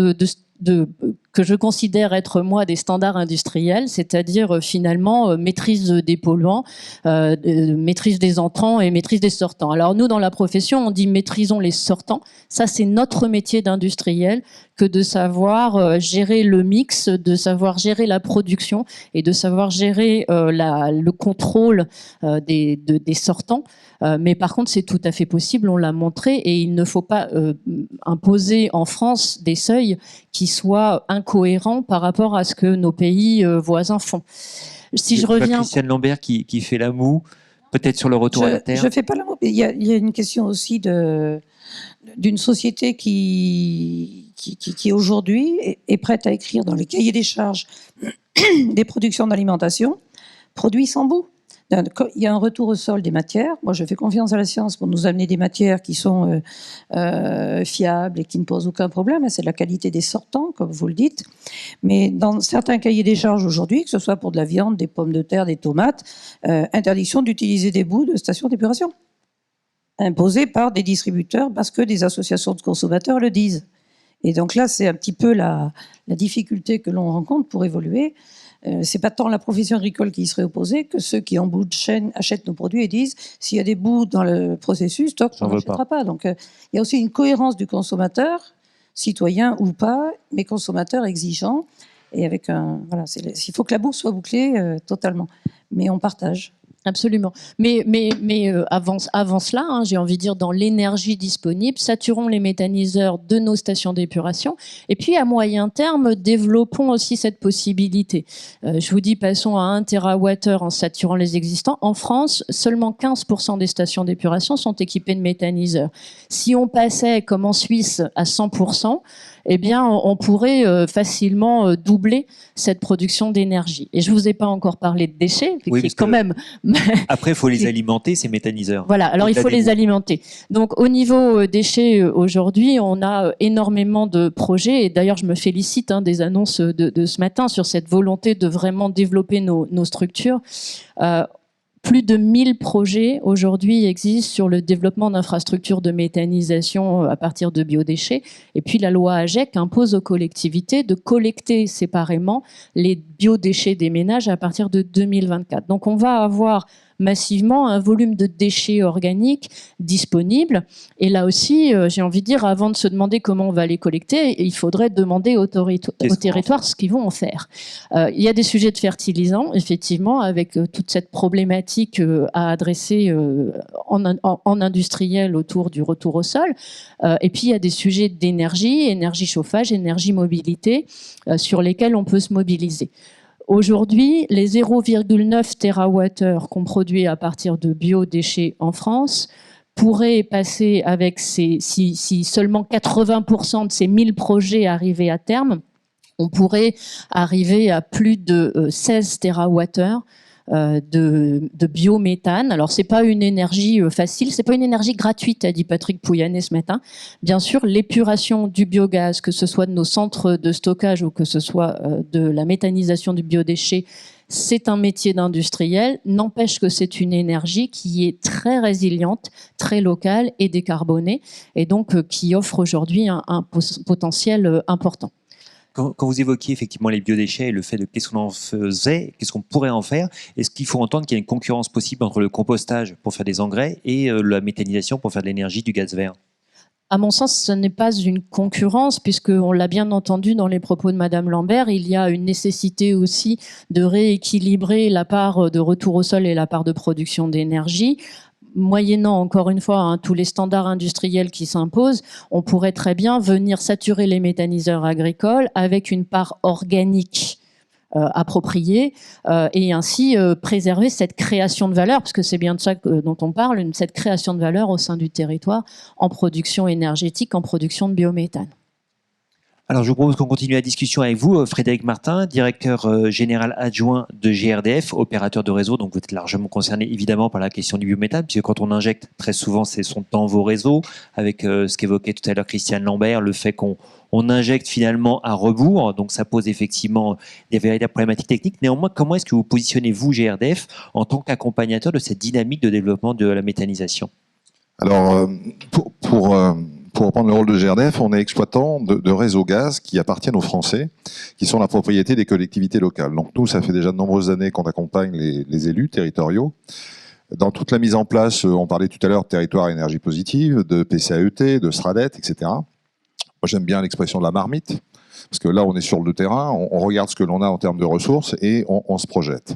que je considère être, moi, des standards industriels, c'est-à-dire finalement maîtrise des polluants, maîtrise des entrants et maîtrise des sortants. Alors nous, dans la profession, on dit maîtrisons les sortants. Ça, c'est notre métier d'industriel, que de savoir gérer le mix, de savoir gérer la production et de savoir gérer le contrôle des sortants. Mais par contre, c'est tout à fait possible, on l'a montré, et il ne faut pas imposer en France des seuils qui soient incohérents par rapport à ce que nos pays voisins font. Si je reviens... Christiane Lambert qui fait la moue, peut-être sur le retour à la Terre. Je ne fais pas la moue, mais il y a une question aussi d'une société qui aujourd'hui est prête à écrire dans les cahiers des charges des productions d'alimentation, produits sans bout. Il y a un retour au sol des matières. Moi, je fais confiance à la science pour nous amener des matières qui sont fiables et qui ne posent aucun problème. C'est la qualité des sortants, comme vous le dites. Mais dans certains cahiers des charges aujourd'hui, que ce soit pour de la viande, des pommes de terre, des tomates, interdiction d'utiliser des bouts de stations d'épuration, imposée par des distributeurs parce que des associations de consommateurs le disent. Et donc là, c'est un petit peu la difficulté que l'on rencontre pour évoluer. C'est pas tant la profession agricole qui y serait opposée que ceux qui, en bout de chaîne, achètent nos produits et disent s'il y a des bouts dans le processus, stop, on n'achètera pas. Donc il y a aussi une cohérence du consommateur, citoyen ou pas, mais consommateur exigeant. Et avec il faut que la boucle soit bouclée totalement. Mais on partage. Absolument. Mais avant cela, hein, j'ai envie de dire, dans l'énergie disponible, saturons les méthaniseurs de nos stations d'épuration. Et puis, à moyen terme, développons aussi cette possibilité. Je vous dis, passons à 1 TWh en saturant les existants. En France, seulement 15% des stations d'épuration sont équipées de méthaniseurs. Si on passait, comme en Suisse, à 100%, eh bien, on pourrait facilement doubler cette production d'énergie. Et je vous ai pas encore parlé de déchets, oui, qui est quand même... Après, il faut les alimenter, ces méthaniseurs. Voilà, alors il faut les alimenter. Donc, au niveau déchets, aujourd'hui, on a énormément de projets. Et d'ailleurs, je me félicite des annonces de ce matin sur cette volonté de vraiment développer nos structures. Plus de 1000 projets aujourd'hui existent sur le développement d'infrastructures de méthanisation à partir de biodéchets. Et puis la loi AGEC impose aux collectivités de collecter séparément les biodéchets des ménages à partir de 2024. Donc on va avoir massivement un volume de déchets organiques disponibles. Et là aussi, j'ai envie de dire, avant de se demander comment on va les collecter, il faudrait demander aux territoires ce qu'ils vont en faire. Il y a des sujets de fertilisants, effectivement, avec toute cette problématique à adresser en industriel autour du retour au sol. Et puis, il y a des sujets d'énergie, énergie chauffage, énergie mobilité, sur lesquels on peut se mobiliser. Aujourd'hui, les 0,9 TWh qu'on produit à partir de biodéchets en France pourraient passer avec si seulement 80% de ces 1000 projets arrivaient à terme, on pourrait arriver à plus de 16 TWh de biométhane. Alors, c'est pas une énergie facile, c'est pas une énergie gratuite, a dit Patrick Pouyanné ce matin. Bien sûr, l'épuration du biogaz, que ce soit de nos centres de stockage ou que ce soit de la méthanisation du biodéchet, c'est un métier d'industriel, n'empêche que c'est une énergie qui est très résiliente, très locale et décarbonée, et donc qui offre aujourd'hui un potentiel important. Quand vous évoquiez effectivement les biodéchets et le fait de qu'est-ce qu'on en faisait, qu'est-ce qu'on pourrait en faire, est-ce qu'il faut entendre qu'il y a une concurrence possible entre le compostage pour faire des engrais et la méthanisation pour faire de l'énergie, du gaz vert ? À mon sens, ce n'est pas une concurrence, puisqu'on l'a bien entendu dans les propos de Madame Lambert, il y a une nécessité aussi de rééquilibrer la part de retour au sol et la part de production d'énergie. Moyennant, encore une fois, tous les standards industriels qui s'imposent, on pourrait très bien venir saturer les méthaniseurs agricoles avec une part organique appropriée et ainsi préserver cette création de valeur, parce que c'est bien de ça dont on parle, cette création de valeur au sein du territoire en production énergétique, en production de biométhane. Alors, je vous propose qu'on continue la discussion avec vous, Frédéric Martin, directeur général adjoint de GRDF, opérateur de réseau. Donc, vous êtes largement concerné, évidemment, par la question du biométhane, puisque quand on injecte, très souvent, c'est dans vos réseaux, avec ce qu'évoquait tout à l'heure Christiane Lambert, le fait qu'on injecte finalement à rebours. Donc, ça pose effectivement des véritables problématiques techniques. Néanmoins, comment est-ce que vous positionnez-vous, GRDF, en tant qu'accompagnateur de cette dynamique de développement de la méthanisation ? Alors, pour reprendre le rôle de GRDF, on est exploitant de réseaux gaz qui appartiennent aux Français, qui sont la propriété des collectivités locales. Donc nous, ça fait déjà de nombreuses années qu'on accompagne les élus territoriaux. Dans toute la mise en place, on parlait tout à l'heure de territoire à énergie positive, de PCAET, de SRADET, etc. Moi, j'aime bien l'expression de la marmite, parce que là, on est sur le terrain, on regarde ce que l'on a en termes de ressources et on se projette.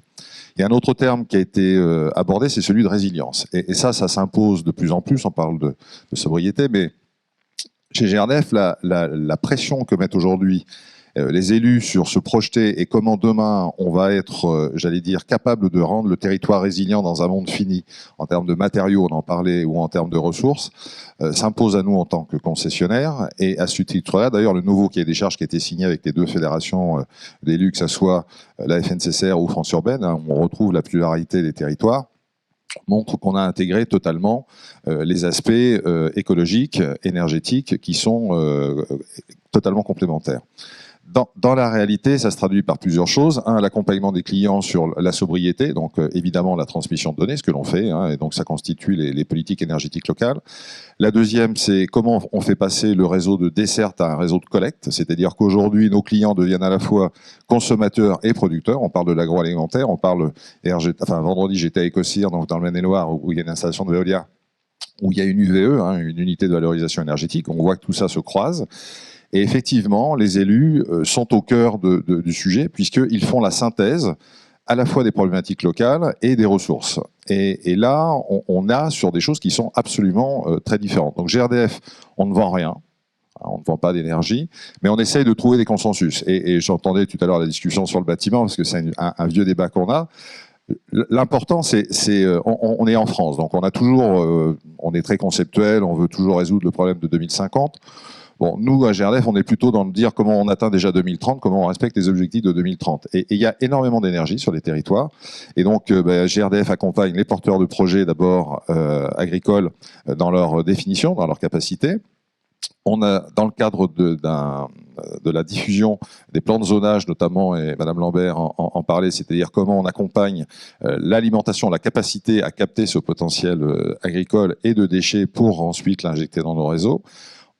Il y a un autre terme qui a été abordé, c'est celui de résilience. Et ça s'impose de plus en plus, on parle de sobriété, mais chez GRDF, la pression que mettent aujourd'hui les élus sur se projeter et comment demain on va être, j'allais dire, capable de rendre le territoire résilient dans un monde fini, en termes de matériaux, on en parlait, ou en termes de ressources, s'impose à nous en tant que concessionnaires. Et à ce titre-là, d'ailleurs, le nouveau cahier des charges qui a été signé avec les deux fédérations d'élus, que ce soit la FNCCR ou France Urbaine, hein, où on retrouve la pluralité des territoires, montre qu'on a intégré totalement les aspects écologiques, énergétiques, qui sont totalement complémentaires. Dans la réalité, ça se traduit par plusieurs choses. Un, l'accompagnement des clients sur la sobriété, donc évidemment la transmission de données, ce que l'on fait, hein, et donc ça constitue les politiques énergétiques locales. La deuxième, c'est comment on fait passer le réseau de desserte à un réseau de collecte, c'est-à-dire qu'aujourd'hui, nos clients deviennent à la fois consommateurs et producteurs. On parle de l'agroalimentaire, on parle, vendredi j'étais à Écossire, donc dans le Maine-et-Loire, où il y a une installation de Veolia, où il y a une UVE, hein, une unité de valorisation énergétique. On voit que tout ça se croise. Et effectivement, les élus sont au cœur du sujet, puisqu'ils font la synthèse à la fois des problématiques locales et des ressources. Et là, on a sur des choses qui sont absolument très différentes. Donc GRDF, on ne vend rien, on ne vend pas d'énergie, mais on essaye de trouver des consensus. Et j'entendais tout à l'heure la discussion sur le bâtiment, parce que c'est un vieux débat qu'on a. L'important, on est en France, donc on a toujours, on est très conceptuel, on veut toujours résoudre le problème de 2050. Bon, nous, à GRDF, on est plutôt dans le dire comment on atteint déjà 2030, comment on respecte les objectifs de 2030. Et il y a énormément d'énergie sur les territoires. Et donc, GRDF accompagne les porteurs de projets, d'abord agricoles, dans leur définition, dans leur capacité. On a, dans le cadre de la diffusion des plans de zonage, notamment, et Madame Lambert en parlait, c'est-à-dire comment on accompagne l'alimentation, la capacité à capter ce potentiel agricole et de déchets pour ensuite l'injecter dans nos réseaux.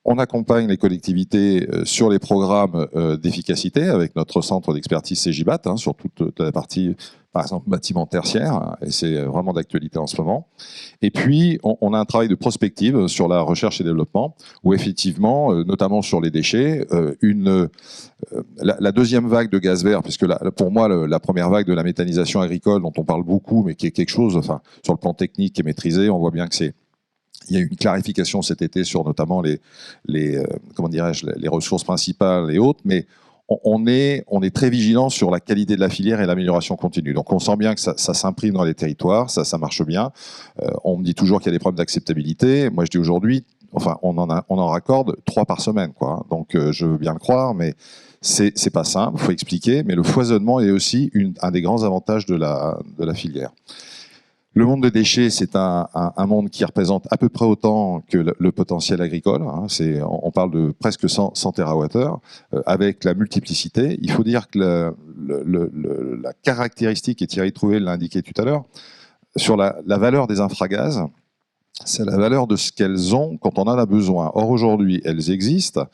On accompagne les collectivités sur les programmes d'efficacité avec notre centre d'expertise CEGIBAT, hein, sur toute la partie, par exemple, bâtiment tertiaire, hein, et c'est vraiment d'actualité en ce moment. Et puis, on a un travail de prospective sur la recherche et développement, où effectivement, notamment sur les déchets, la deuxième vague de gaz vert, puisque pour moi, la première vague de la méthanisation agricole, dont on parle beaucoup, mais qui est quelque chose, enfin, sur le plan technique, qui est maîtrisé, on voit bien que il y a eu une clarification cet été sur notamment comment dirais-je, les ressources principales et autres, mais on est très vigilant sur la qualité de la filière et l'amélioration continue. Donc on sent bien que ça s'imprime dans les territoires, ça marche bien. On me dit toujours qu'il y a des problèmes d'acceptabilité. Moi je dis aujourd'hui, enfin on en raccorde 3 par semaine, quoi. Donc je veux bien le croire, mais c'est pas simple, il faut expliquer. Mais le foisonnement est aussi un des grands avantages de la filière. Le monde des déchets, c'est un monde qui représente à peu près autant que le potentiel agricole. Hein. On parle de presque 100 TWh, avec la multiplicité. Il faut dire que la caractéristique, et Thierry Trouvé l'a indiqué tout à l'heure, sur la valeur des infragaz, c'est la valeur de ce qu'elles ont quand on en a besoin. Or, aujourd'hui, elles existent.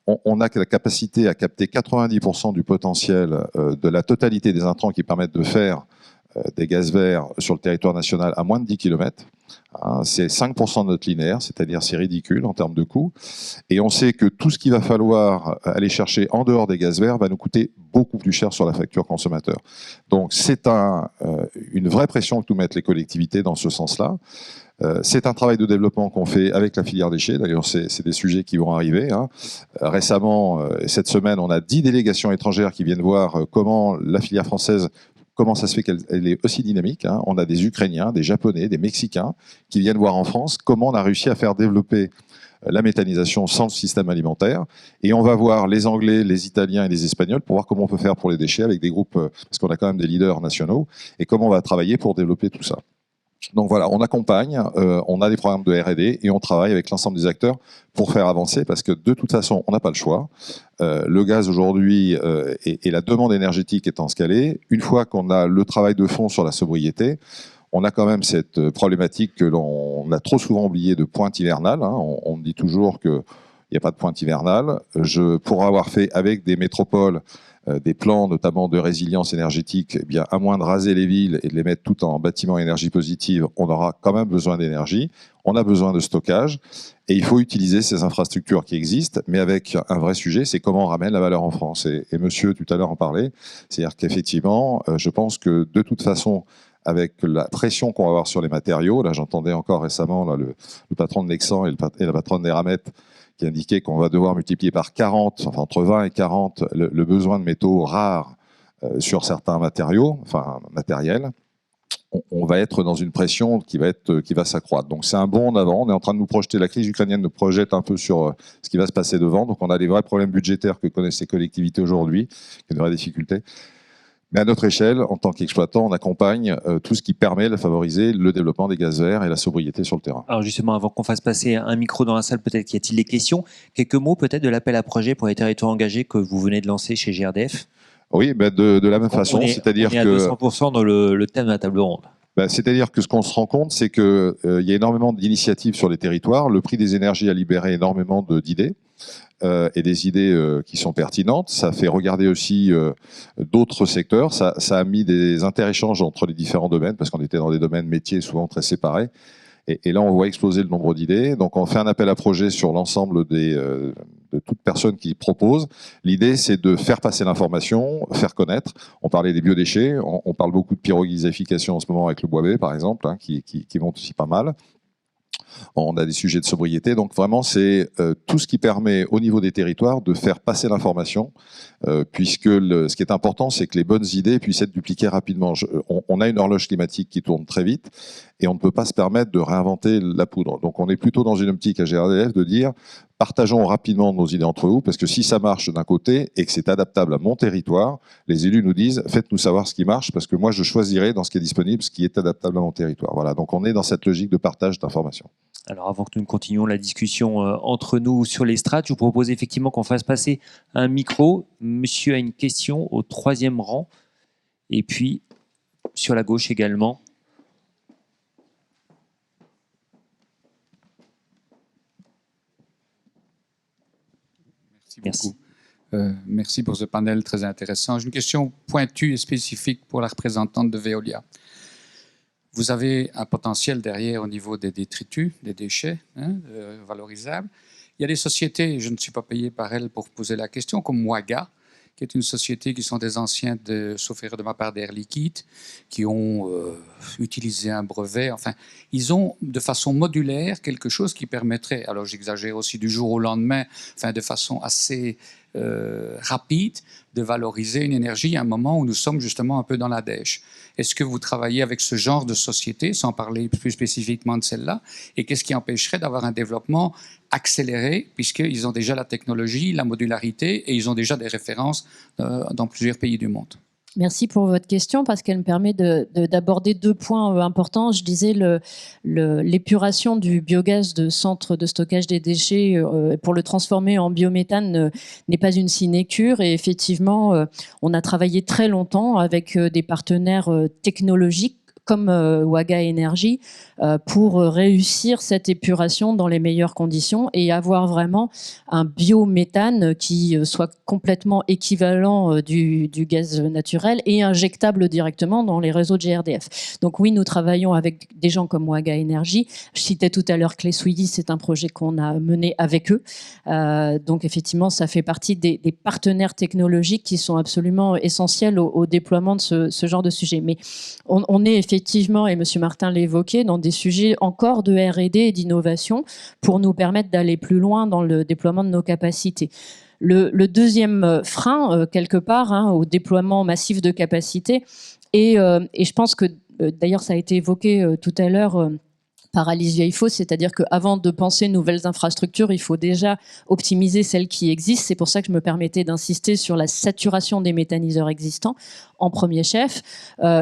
On a la capacité à capter 90% du potentiel de la totalité des intrants qui permettent de faire des gaz verts sur le territoire national à moins de 10 km. Hein, c'est 5% de notre linéaire, c'est-à-dire c'est ridicule en termes de coûts. Et on sait que tout ce qu'il va falloir aller chercher en dehors des gaz verts va nous coûter beaucoup plus cher sur la facture consommateur. Donc c'est une vraie pression que nous mettent les collectivités dans ce sens-là. C'est un travail de développement qu'on fait avec la filière déchets. D'ailleurs, c'est des sujets qui vont arriver. Hein. Récemment, cette semaine, on a 10 délégations étrangères qui viennent voir comment la filière française, comment ça se fait qu'elle est aussi dynamique. Hein. On a des Ukrainiens, des Japonais, des Mexicains qui viennent voir en France comment on a réussi à faire développer la méthanisation sans le système alimentaire. Et on va voir les Anglais, les Italiens et les Espagnols pour voir comment on peut faire pour les déchets avec des groupes, parce qu'on a quand même des leaders nationaux, et comment on va travailler pour développer tout ça. Donc voilà, on accompagne, on a des programmes de R&D et on travaille avec l'ensemble des acteurs pour faire avancer, parce que de toute façon, on n'a pas le choix. Le gaz aujourd'hui et la demande énergétique étant ce qu'elle est, une fois qu'on a le travail de fond sur la sobriété, on a quand même cette problématique que l'on a trop souvent oubliée de pointe hivernale. Hein. On dit toujours qu'il n'y a pas de pointe hivernale. Pour avoir fait avec des métropoles des plans notamment de résilience énergétique, eh bien, à moins de raser les villes et de les mettre toutes en bâtiments énergie positive, on aura quand même besoin d'énergie, on a besoin de stockage, et il faut utiliser ces infrastructures qui existent, mais avec un vrai sujet, c'est comment on ramène la valeur en France. Et monsieur tout à l'heure en parlait, c'est-à-dire qu'effectivement, je pense que de toute façon, avec la pression qu'on va avoir sur les matériaux, là j'entendais encore récemment là, le patron de Nexan et la patronne d'Eramet qui indiquait qu'on va devoir multiplier par 40, enfin entre 20 et 40, le besoin de métaux rares sur certains matériaux, enfin matériels, on va être dans une pression qui va s'accroître. Donc c'est un bond en avant, on est en train de nous projeter, la crise ukrainienne nous projette un peu sur ce qui va se passer devant, donc on a des vrais problèmes budgétaires que connaissent les collectivités aujourd'hui, qui ont des vraies difficultés. Mais à notre échelle, en tant qu'exploitant, on accompagne tout ce qui permet de favoriser le développement des gaz verts et la sobriété sur le terrain. Alors justement, avant qu'on fasse passer un micro dans la salle, peut-être y a-t-il des questions. Quelques mots peut-être de l'appel à projet pour les territoires engagés que vous venez de lancer chez GRDF. Oui, ben de la même façon, c'est-à-dire que... On est à 200% dans le thème de la table ronde. Ben, c'est-à-dire que ce qu'on se rend compte, c'est qu'il y a énormément d'initiatives sur les territoires. Le prix des énergies a libéré énormément d'idées. Et des idées qui sont pertinentes. Ça fait regarder aussi d'autres secteurs. Ça a mis des interéchanges entre les différents domaines, parce qu'on était dans des domaines métiers souvent très séparés. Et là, on voit exploser le nombre d'idées. Donc, on fait un appel à projet sur l'ensemble de toute personne qui propose. L'idée, c'est de faire passer l'information, faire connaître. On parlait des biodéchets. On parle beaucoup de pyrogazification en ce moment avec le bois-bé, par exemple, hein, qui monte aussi pas mal. On a des sujets de sobriété, donc vraiment c'est tout ce qui permet au niveau des territoires de faire passer l'information, puisque ce qui est important, c'est que les bonnes idées puissent être dupliquées rapidement. On a une horloge climatique qui tourne très vite et on ne peut pas se permettre de réinventer la poudre. Donc on est plutôt dans une optique à GRDF de dire partageons rapidement nos idées entre vous, parce que si ça marche d'un côté et que c'est adaptable à mon territoire, les élus nous disent faites-nous savoir ce qui marche, parce que moi je choisirai dans ce qui est disponible ce qui est adaptable à mon territoire. Voilà, donc on est dans cette logique de partage d'informations. Alors avant que nous ne continuions la discussion entre nous sur les strates, je vous propose effectivement qu'on fasse passer un micro. Monsieur a une question au 3e rang, et puis sur la gauche également. Merci beaucoup. Merci pour ce panel très intéressant. J'ai une question pointue et spécifique pour la représentante de Veolia. Vous avez un potentiel derrière au niveau des détritus, des déchets valorisables. Il y a des sociétés, je ne suis pas payé par elles pour poser la question, comme Waga, qui est une société qui sont des anciens, sauf erreur de ma part, d'Air Liquide, qui ont utilisé un brevet. Enfin, ils ont de façon modulaire quelque chose qui permettrait, alors j'exagère aussi du jour au lendemain, enfin de façon assez rapide, de valoriser une énergie à un moment où nous sommes justement un peu dans la dèche. Est-ce que vous travaillez avec ce genre de société, sans parler plus spécifiquement de celle-là, et qu'est-ce qui empêcherait d'avoir un développement accéléré, puisqu'ils ont déjà la technologie, la modularité, et ils ont déjà des références dans plusieurs pays du monde? Merci pour votre question parce qu'elle me permet d'aborder 2 points importants. Je disais l'épuration du biogaz de centre de stockage des déchets pour le transformer en biométhane n'est pas une sinécure. Et effectivement, on a travaillé très longtemps avec des partenaires technologiques comme Waga Énergie pour réussir cette épuration dans les meilleures conditions et avoir vraiment un biométhane qui soit complètement équivalent du gaz naturel et injectable directement dans les réseaux de GRDF. Donc oui, nous travaillons avec des gens comme Waga Énergie. Je citais tout à l'heure Clay Swedish, c'est un projet qu'on a mené avec eux. Donc effectivement, ça fait partie des partenaires technologiques qui sont absolument essentiels au déploiement de ce genre de sujet. Mais on est effectivement, et M. Martin l'a évoqué, dans des sujets encore de R&D et d'innovation pour nous permettre d'aller plus loin dans le déploiement de nos capacités. Le deuxième frein, quelque part, au déploiement massif de capacités, et je pense que, d'ailleurs, ça a été évoqué tout à l'heure par Alice Vieillefaux, c'est-à-dire qu'avant de penser nouvelles infrastructures, il faut déjà optimiser celles qui existent. C'est pour ça que je me permettais d'insister sur la saturation des méthaniseurs existants. en premier chef.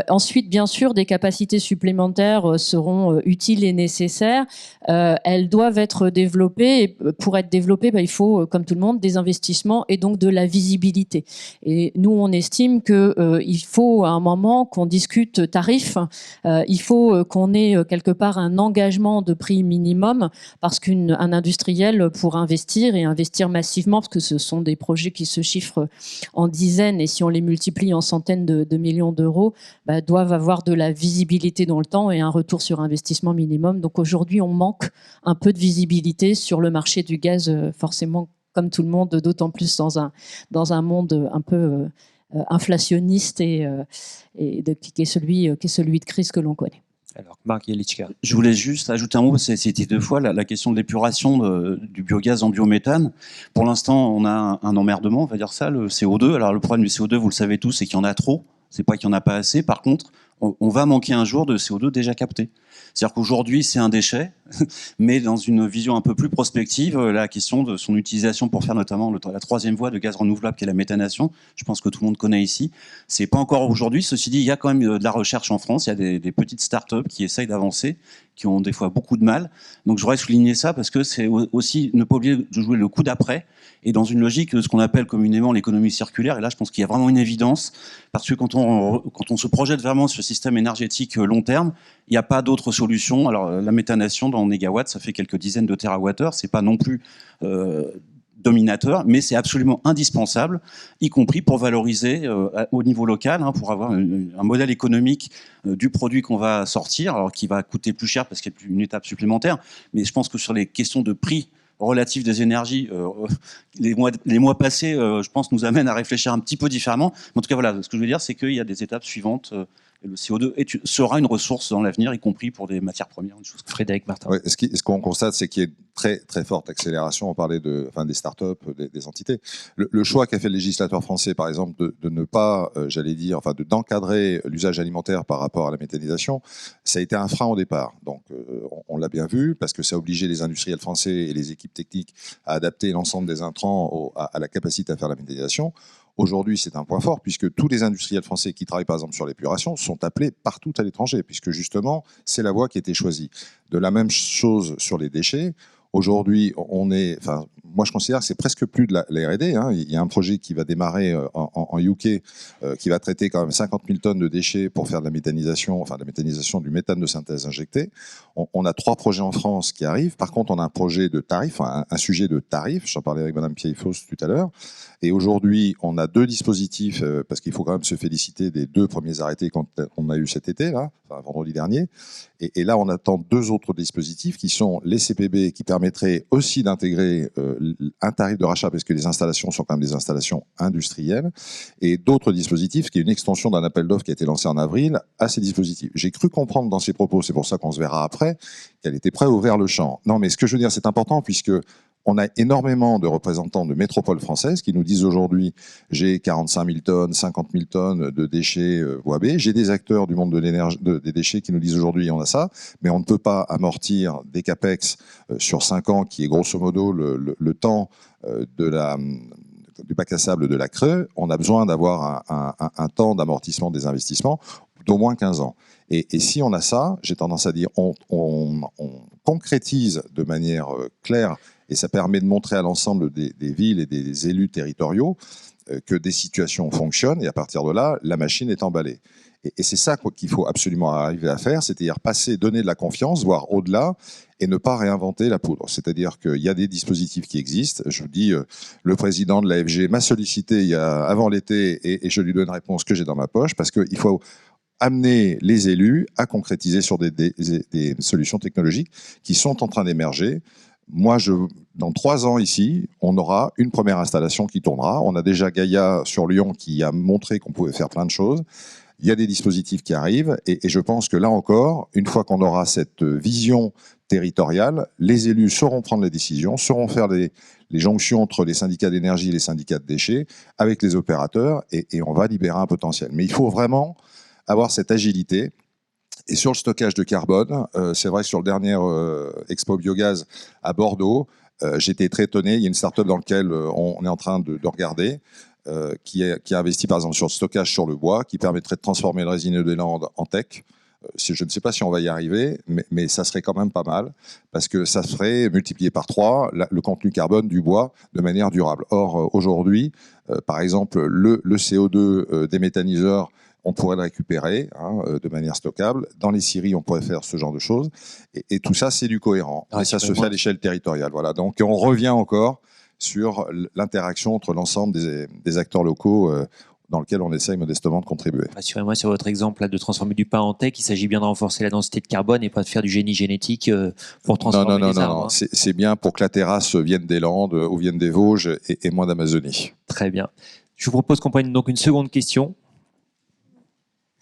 Ensuite, bien sûr, des capacités supplémentaires seront utiles et nécessaires. Elles doivent être développées. Et pour être développées, il faut, comme tout le monde, des investissements et donc de la visibilité. Et nous, on estime qu'il faut à un moment qu'on discute tarifs. Il faut qu'on ait quelque part un engagement de prix minimum parce qu'un industriel, pour investir et investir massivement, parce que ce sont des projets qui se chiffrent en dizaines et si on les multiplie en centaines de millions d'euros, doivent avoir de la visibilité dans le temps et un retour sur investissement minimum. Donc aujourd'hui, on manque un peu de visibilité sur le marché du gaz, forcément, comme tout le monde, d'autant plus dans un monde un peu inflationniste et qui est celui de crise que l'on connaît. Alors, Marc Yelichka. Je voulais juste ajouter un mot, c'était 2 fois la question de l'épuration du biogaz en biométhane. Pour l'instant, on a un emmerdement, on va dire ça, le CO2. Alors le problème du CO2, vous le savez tous, c'est qu'il y en a trop. C'est pas qu'il y en a pas assez. Par contre, on va manquer un jour de CO2 déjà capté. C'est-à-dire qu'aujourd'hui, c'est un déchet, mais dans une vision un peu plus prospective, la question de son utilisation pour faire notamment la 3e voie de gaz renouvelable qui est la méthanation, je pense que tout le monde connaît ici, c'est pas encore aujourd'hui. Ceci dit, il y a quand même de la recherche en France, il y a des petites start-up qui essayent d'avancer, qui ont des fois beaucoup de mal. Donc je voudrais souligner ça parce que c'est aussi ne pas oublier de jouer le coup d'après et dans une logique de ce qu'on appelle communément l'économie circulaire. Et là, je pense qu'il y a vraiment une évidence parce que quand on se projette vraiment sur le système énergétique long terme, il n'y a pas d'autre solution. Alors la méthanation dans négawatts, ça fait quelques dizaines de térawattheures. C'est pas non plus dominateur, mais c'est absolument indispensable, y compris pour valoriser au niveau local, pour avoir un modèle économique du produit qu'on va sortir, alors qui va coûter plus cher parce qu'il y a une étape supplémentaire. Mais je pense que sur les questions de prix relatif des énergies, les mois passés, je pense, nous amènent à réfléchir un petit peu différemment. Mais en tout cas, voilà, ce que je veux dire, c'est qu'il y a des étapes suivantes. Et le CO2 sera une ressource dans l'avenir, y compris pour des matières premières. Une chose. Frédéric Martin. Ouais, ce qu'on constate, c'est qu'il y a une très, très forte accélération. On parlait des startups, des entités. Le choix qu'a fait le législateur français, par exemple, de ne pas, d'encadrer l'usage alimentaire par rapport à la méthanisation, ça a été un frein au départ. Donc, on l'a bien vu, parce que ça a obligé les industriels français et les équipes techniques à adapter l'ensemble des intrants à la capacité à faire la méthanisation. Aujourd'hui, c'est un point fort, puisque tous les industriels français qui travaillent, par exemple, sur l'épuration sont appelés partout à l'étranger, puisque justement, c'est la voie qui a été choisie. De la même chose sur les déchets. Aujourd'hui, moi je considère que c'est presque plus de la R&D. Il y a un projet qui va démarrer en UK qui va traiter quand même 50 000 tonnes de déchets pour faire de la méthanisation, du méthane de synthèse injecté. On a 3 projets en France qui arrivent. Par contre, on a un projet de tarif, un sujet de tarif. J'en parlais avec Madame Pieyfos tout à l'heure. Et aujourd'hui, on a 2 dispositifs, parce qu'il faut quand même se féliciter des 2 premiers arrêtés qu'on a eu cet été, vendredi dernier. Et là, on attend 2 autres dispositifs qui sont les CPB, qui permettraient aussi d'intégrer un tarif de rachat, parce que les installations sont quand même des installations industrielles, et d'autres dispositifs, qui est une extension d'un appel d'offres qui a été lancé en avril à ces dispositifs. J'ai cru comprendre dans ses propos, c'est pour ça qu'on se verra après, qu'elle était prête à ouvrir le champ. Non, mais ce que je veux dire, c'est important, puisque on a énormément de représentants de métropoles françaises qui nous disent aujourd'hui « j'ai 45 000 tonnes, 50 000 tonnes de déchets voie B ». J'ai des acteurs du monde de l'énergie, des déchets qui nous disent aujourd'hui « on a ça », mais on ne peut pas amortir des capex sur 5 ans, qui est grosso modo le temps du bac à sable de la Creux. On a besoin d'avoir un temps d'amortissement des investissements d'au moins 15 ans. Et si on a ça, j'ai tendance à dire on concrétise de manière claire, et ça permet de montrer à l'ensemble des villes et des élus territoriaux que des situations fonctionnent, et à partir de là, la machine est emballée. Et c'est ça qu'il faut absolument arriver à faire, c'est-à-dire donner de la confiance, voire au-delà, et ne pas réinventer la poudre. C'est-à-dire qu'il y a des dispositifs qui existent. Je vous dis, le président de l'AFG m'a sollicité avant l'été, et je lui donne une réponse que j'ai dans ma poche, parce qu'il faut amener les élus à concrétiser sur des solutions technologiques qui sont en train d'émerger. Moi, dans 3 ans ici, on aura une première installation qui tournera. On a déjà Gaïa sur Lyon qui a montré qu'on pouvait faire plein de choses. Il y a des dispositifs qui arrivent et je pense que là encore, une fois qu'on aura cette vision territoriale, les élus sauront prendre les décisions, sauront faire les jonctions entre les syndicats d'énergie et les syndicats de déchets avec les opérateurs et on va libérer un potentiel. Mais il faut vraiment avoir cette agilité. Et sur le stockage de carbone, c'est vrai que sur le dernier Expo Biogaz à Bordeaux, j'étais très étonné. Il y a une start-up dans laquelle on est en train de regarder. qui a investi par exemple sur le stockage sur le bois, qui permettrait de transformer le résineux des Landes en tech. Je ne sais pas si on va y arriver, mais ça serait quand même pas mal, parce que ça ferait multiplier par 3 le contenu carbone du bois de manière durable. Or, aujourd'hui, par exemple, le CO2 des méthaniseurs, on pourrait le récupérer de manière stockable. Dans les scieries, on pourrait faire ce genre de choses. Et tout ça, c'est du cohérent. Et ça se fait à l'échelle territoriale. Voilà. Donc, on revient encore sur l'interaction entre l'ensemble des acteurs locaux dans lequel on essaye modestement de contribuer. Rassurez-moi sur votre exemple là, de transformer du pain en tech, il s'agit bien de renforcer la densité de carbone et pas de faire du génie génétique pour transformer les arbres. Non. C'est bien pour que la terrasse vienne des Landes ou vienne des Vosges et moins d'Amazonie. Très bien. Je vous propose qu'on prenne donc une seconde question.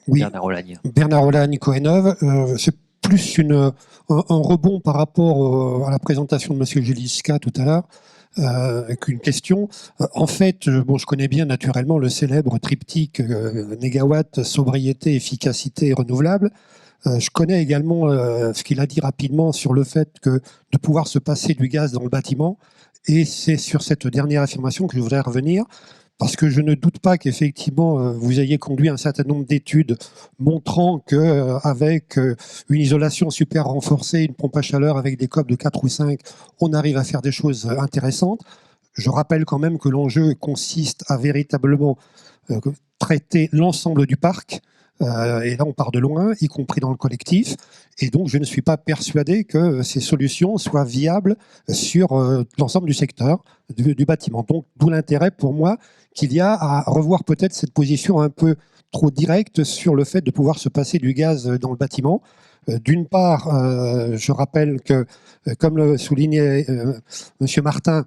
Oui. Bernard Olagne. Bernard Olagne, Cohenove. C'est plus un rebond par rapport à la présentation de M. Géliska tout à l'heure. Avec une question. En fait, je connais bien naturellement le célèbre triptyque négawatt, sobriété, efficacité, renouvelable. Je connais également ce qu'il a dit rapidement sur le fait que de pouvoir se passer du gaz dans le bâtiment. Et c'est sur cette dernière affirmation que je voudrais revenir. Parce que je ne doute pas qu'effectivement, vous ayez conduit un certain nombre d'études montrant qu'avec une isolation super renforcée, une pompe à chaleur avec des COP de 4 ou 5, on arrive à faire des choses intéressantes. Je rappelle quand même que l'enjeu consiste à véritablement traiter l'ensemble du parc. Et là, on part de loin, y compris dans le collectif. Et donc, je ne suis pas persuadé que ces solutions soient viables sur l'ensemble du secteur du bâtiment. Donc, d'où l'intérêt pour moi qu'il y a à revoir peut-être cette position un peu trop directe sur le fait de pouvoir se passer du gaz dans le bâtiment. D'une part, je rappelle que, comme le soulignait M. Martin,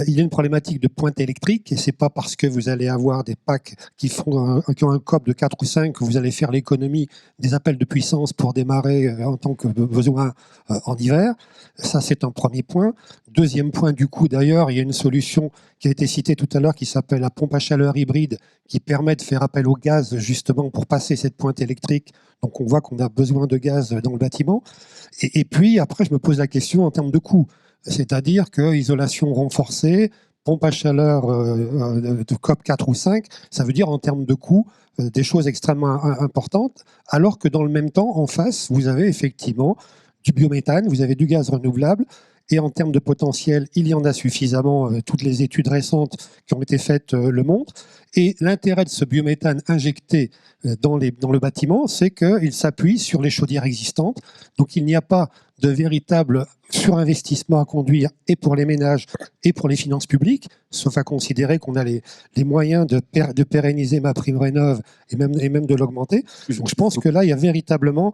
il y a une problématique de pointe électrique et c'est pas parce que vous allez avoir des packs qui ont un COP de 4 ou 5 que vous allez faire l'économie des appels de puissance pour démarrer en tant que besoin en hiver. Ça, c'est un premier point. Deuxième point, du coup, d'ailleurs, il y a une solution qui a été citée tout à l'heure qui s'appelle la pompe à chaleur hybride qui permet de faire appel au gaz justement pour passer cette pointe électrique. Donc, on voit qu'on a besoin de gaz dans le bâtiment. Et puis, après, je me pose la question en termes de coût. C'est-à-dire que isolation renforcée, pompe à chaleur de COP 4 ou 5, ça veut dire en termes de coût des choses extrêmement importantes, alors que dans le même temps, en face, vous avez effectivement du biométhane, vous avez du gaz renouvelable, et en termes de potentiel, il y en a suffisamment, toutes les études récentes qui ont été faites le montrent. Et l'intérêt de ce biométhane injecté dans le bâtiment, c'est qu'il s'appuie sur les chaudières existantes. Donc il n'y a pas de véritable surinvestissement à conduire et pour les ménages et pour les finances publiques, sauf à considérer qu'on a les moyens de pérenniser MaPrimeRénov' et même de l'augmenter. Donc je pense que là, il y a véritablement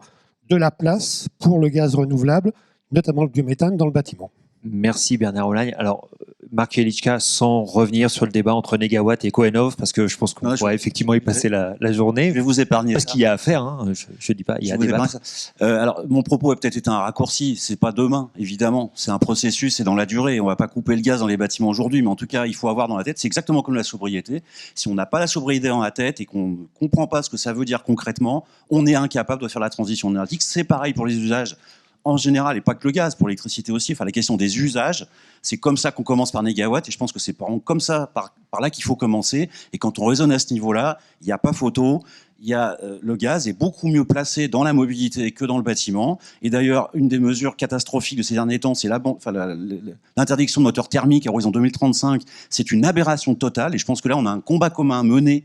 de la place pour le gaz renouvelable, notamment le biométhane dans le bâtiment. Merci Bernard Olagne. Alors, Marc Jelichka, sans revenir sur le débat entre Négawatt et Cohenove, parce que je pense qu'on pourrait effectivement y passer la journée. Je vais vous épargner parce qu'il y a à faire, hein. Je dis pas, il y a à débattre. Alors, mon propos a peut-être été un raccourci, c'est pas demain, évidemment, c'est un processus, c'est dans la durée, on va pas couper le gaz dans les bâtiments aujourd'hui, mais en tout cas, il faut avoir dans la tête, c'est exactement comme la sobriété, si on n'a pas la sobriété dans la tête et qu'on ne comprend pas ce que ça veut dire concrètement, on est incapable de faire la transition énergétique. C'est pareil pour les usages en général, et pas que le gaz, pour l'électricité aussi, enfin la question des usages, c'est comme ça qu'on commence par négawatt, et je pense que c'est comme ça, par là qu'il faut commencer, et quand on raisonne à ce niveau-là, il n'y a pas photo, le gaz est beaucoup mieux placé dans la mobilité que dans le bâtiment, et d'ailleurs, une des mesures catastrophiques de ces derniers temps, c'est l'interdiction de moteurs thermiques à horizon 2035, c'est une aberration totale, et je pense que là, on a un combat commun à mener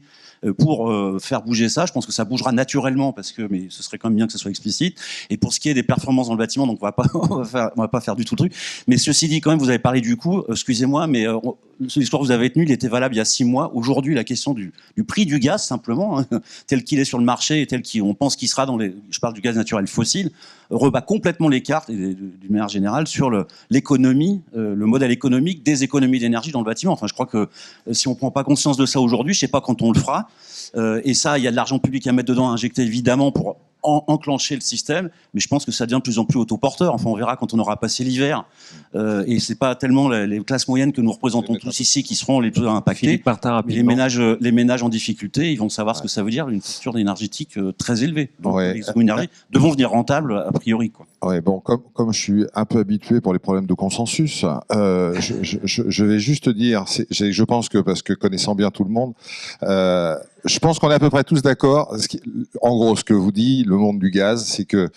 pour faire bouger ça. Je pense que ça bougera naturellement mais ce serait quand même bien que ce soit explicite. Et pour ce qui est des performances dans le bâtiment, donc on va pas faire du tout le truc. Mais ceci dit, quand même, vous avez parlé du coût. Excusez-moi, mais ce discours que vous avez tenu, il était valable il y a 6 mois. Aujourd'hui, la question du prix du gaz, simplement, hein, tel qu'il est sur le marché et tel qu'on pense qu'il sera je parle du gaz naturel fossile, rebat complètement les cartes, et d'une manière générale, sur l'économie, le modèle économique des économies d'énergie dans le bâtiment. Enfin, je crois que si on ne prend pas conscience de ça aujourd'hui, je ne sais pas quand on le fera. Et ça, il y a de l'argent public à mettre dedans, à injecter évidemment pour enclencher le système, mais je pense que ça devient de plus en plus autoporteur. Enfin, on verra quand on aura passé l'hiver. Et c'est pas tellement les classes moyennes que nous représentons tous ici qui seront les plus impactées. Philippe Martin, Mais les ménages en difficulté, ils vont savoir ce que ça veut dire, une facture énergétique très élevée. Donc, les énergies devront venir rentables, a priori, quoi. Ouais, bon, comme je suis un peu habitué pour les problèmes de consensus, je vais juste dire, je pense que, parce que connaissant bien tout le monde, je pense qu'on est à peu près tous d'accord. En gros, ce que vous dit le monde du gaz, c'est que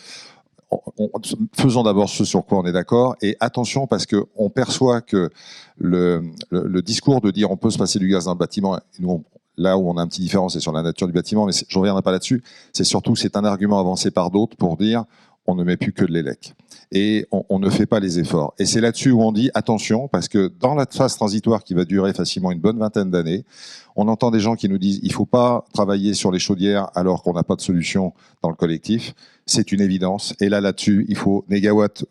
faisons d'abord ce sur quoi on est d'accord, et attention, parce que on perçoit que le discours de dire on peut se passer du gaz dans le bâtiment, nous, là où on a un petit différent, c'est sur la nature du bâtiment, mais je ne reviendrai pas là-dessus, c'est un argument avancé par d'autres pour dire on ne met plus que de l'élec. Et on ne fait pas les efforts. Et c'est là-dessus où on dit attention, parce que dans la phase transitoire qui va durer facilement une bonne vingtaine d'années, on entend des gens qui nous disent il ne faut pas travailler sur les chaudières alors qu'on n'a pas de solution dans le collectif. C'est une évidence. Et là-dessus, il faut Négawatt.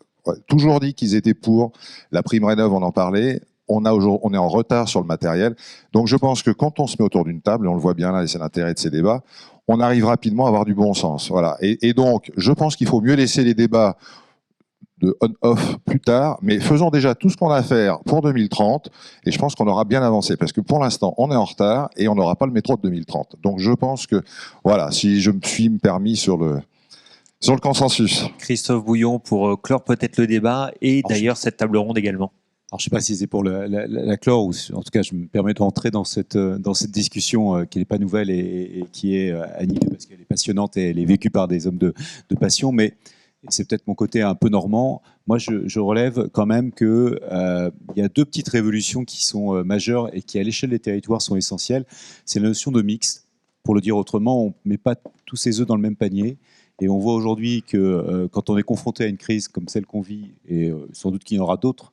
Toujours dit qu'ils étaient pour la prime rénov, on en parlait. On est en retard sur le matériel. Donc je pense que quand on se met autour d'une table, et on le voit bien là, et c'est l'intérêt de ces débats, on arrive rapidement à avoir du bon sens. Voilà. Et donc, je pense qu'il faut mieux laisser les débats de on-off plus tard, mais faisons déjà tout ce qu'on a à faire pour 2030, et je pense qu'on aura bien avancé, parce que pour l'instant, on est en retard, et on n'aura pas le métro de 2030. Donc je pense que, voilà, si je me suis permis sur le consensus. Christophe Bouillon, pour clore peut-être le débat, et d'ailleurs cette table ronde également. Alors, je ne sais pas si c'est pour la clore, ou en tout cas, je me permets de rentrer dans cette discussion qui n'est pas nouvelle et qui est animée parce qu'elle est passionnante et elle est vécue par des hommes de passion, mais c'est peut-être mon côté un peu normand. Moi, je relève quand même qu'il y a deux petites révolutions qui sont majeures et qui, à l'échelle des territoires, sont essentielles. C'est la notion de mixte. Pour le dire autrement, on ne met pas tous ses œufs dans le même panier. Et on voit aujourd'hui que quand on est confronté à une crise comme celle qu'on vit, et sans doute qu'il y en aura d'autres,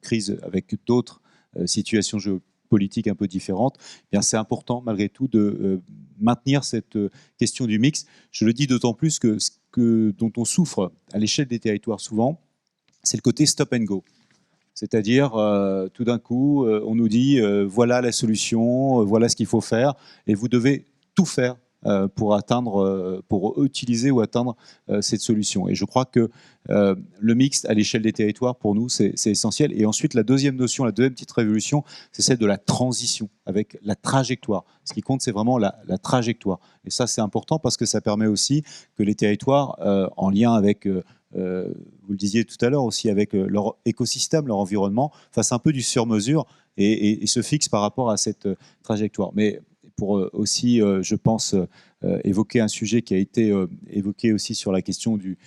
crise avec d'autres situations géopolitiques un peu différentes, eh bien c'est important malgré tout de maintenir cette question du mix. Je le dis d'autant plus que dont on souffre à l'échelle des territoires souvent, c'est le côté stop and go. C'est-à-dire, tout d'un coup, on nous dit voilà la solution, voilà ce qu'il faut faire, et vous devez tout faire pour utiliser ou atteindre cette solution. Et je crois que le mixte à l'échelle des territoires, pour nous, c'est essentiel. Et ensuite, la deuxième notion, la deuxième petite révolution, c'est celle de la transition, avec la trajectoire. Ce qui compte, c'est vraiment la trajectoire. Et ça, c'est important parce que ça permet aussi que les territoires, en lien avec, vous le disiez tout à l'heure aussi, avec leur écosystème, leur environnement, fassent un peu du sur-mesure et se fixent par rapport à cette trajectoire. Mais pour aussi, je pense, évoquer un sujet qui a été évoqué aussi sur la question du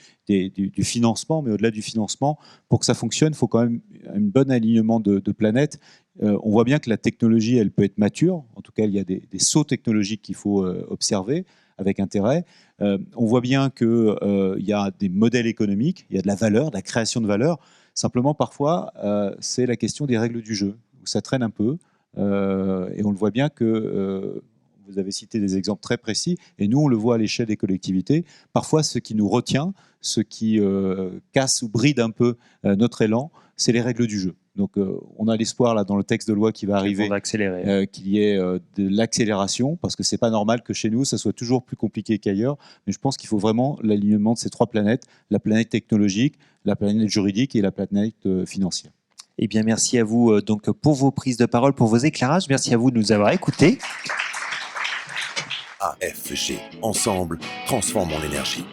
financement, mais au-delà du financement, pour que ça fonctionne, il faut quand même un bon alignement de planètes. On voit bien que la technologie, elle peut être mature. En tout cas, il y a des sauts technologiques qu'il faut observer avec intérêt. On voit bien qu'il y a des modèles économiques, il y a de la valeur, de la création de valeur. Simplement, parfois, c'est la question des règles du jeu, où ça traîne un peu. Et on le voit bien que vous avez cité des exemples très précis, et nous on le voit à l'échelle des collectivités. Parfois, ce qui nous retient, ce qui casse ou bride un peu notre élan, c'est les règles du jeu. Donc on a l'espoir là dans le texte de loi qui va arriver qu'il y ait de l'accélération, parce que c'est pas normal que chez nous ça soit toujours plus compliqué qu'ailleurs. Mais je pense qu'il faut vraiment l'alignement de ces trois planètes: la planète technologique, la planète juridique et la planète financière. Eh bien, merci à vous donc pour vos prises de parole, pour vos éclairages. Merci à vous de nous avoir écoutés. AFG. Ensemble, transformons l'énergie.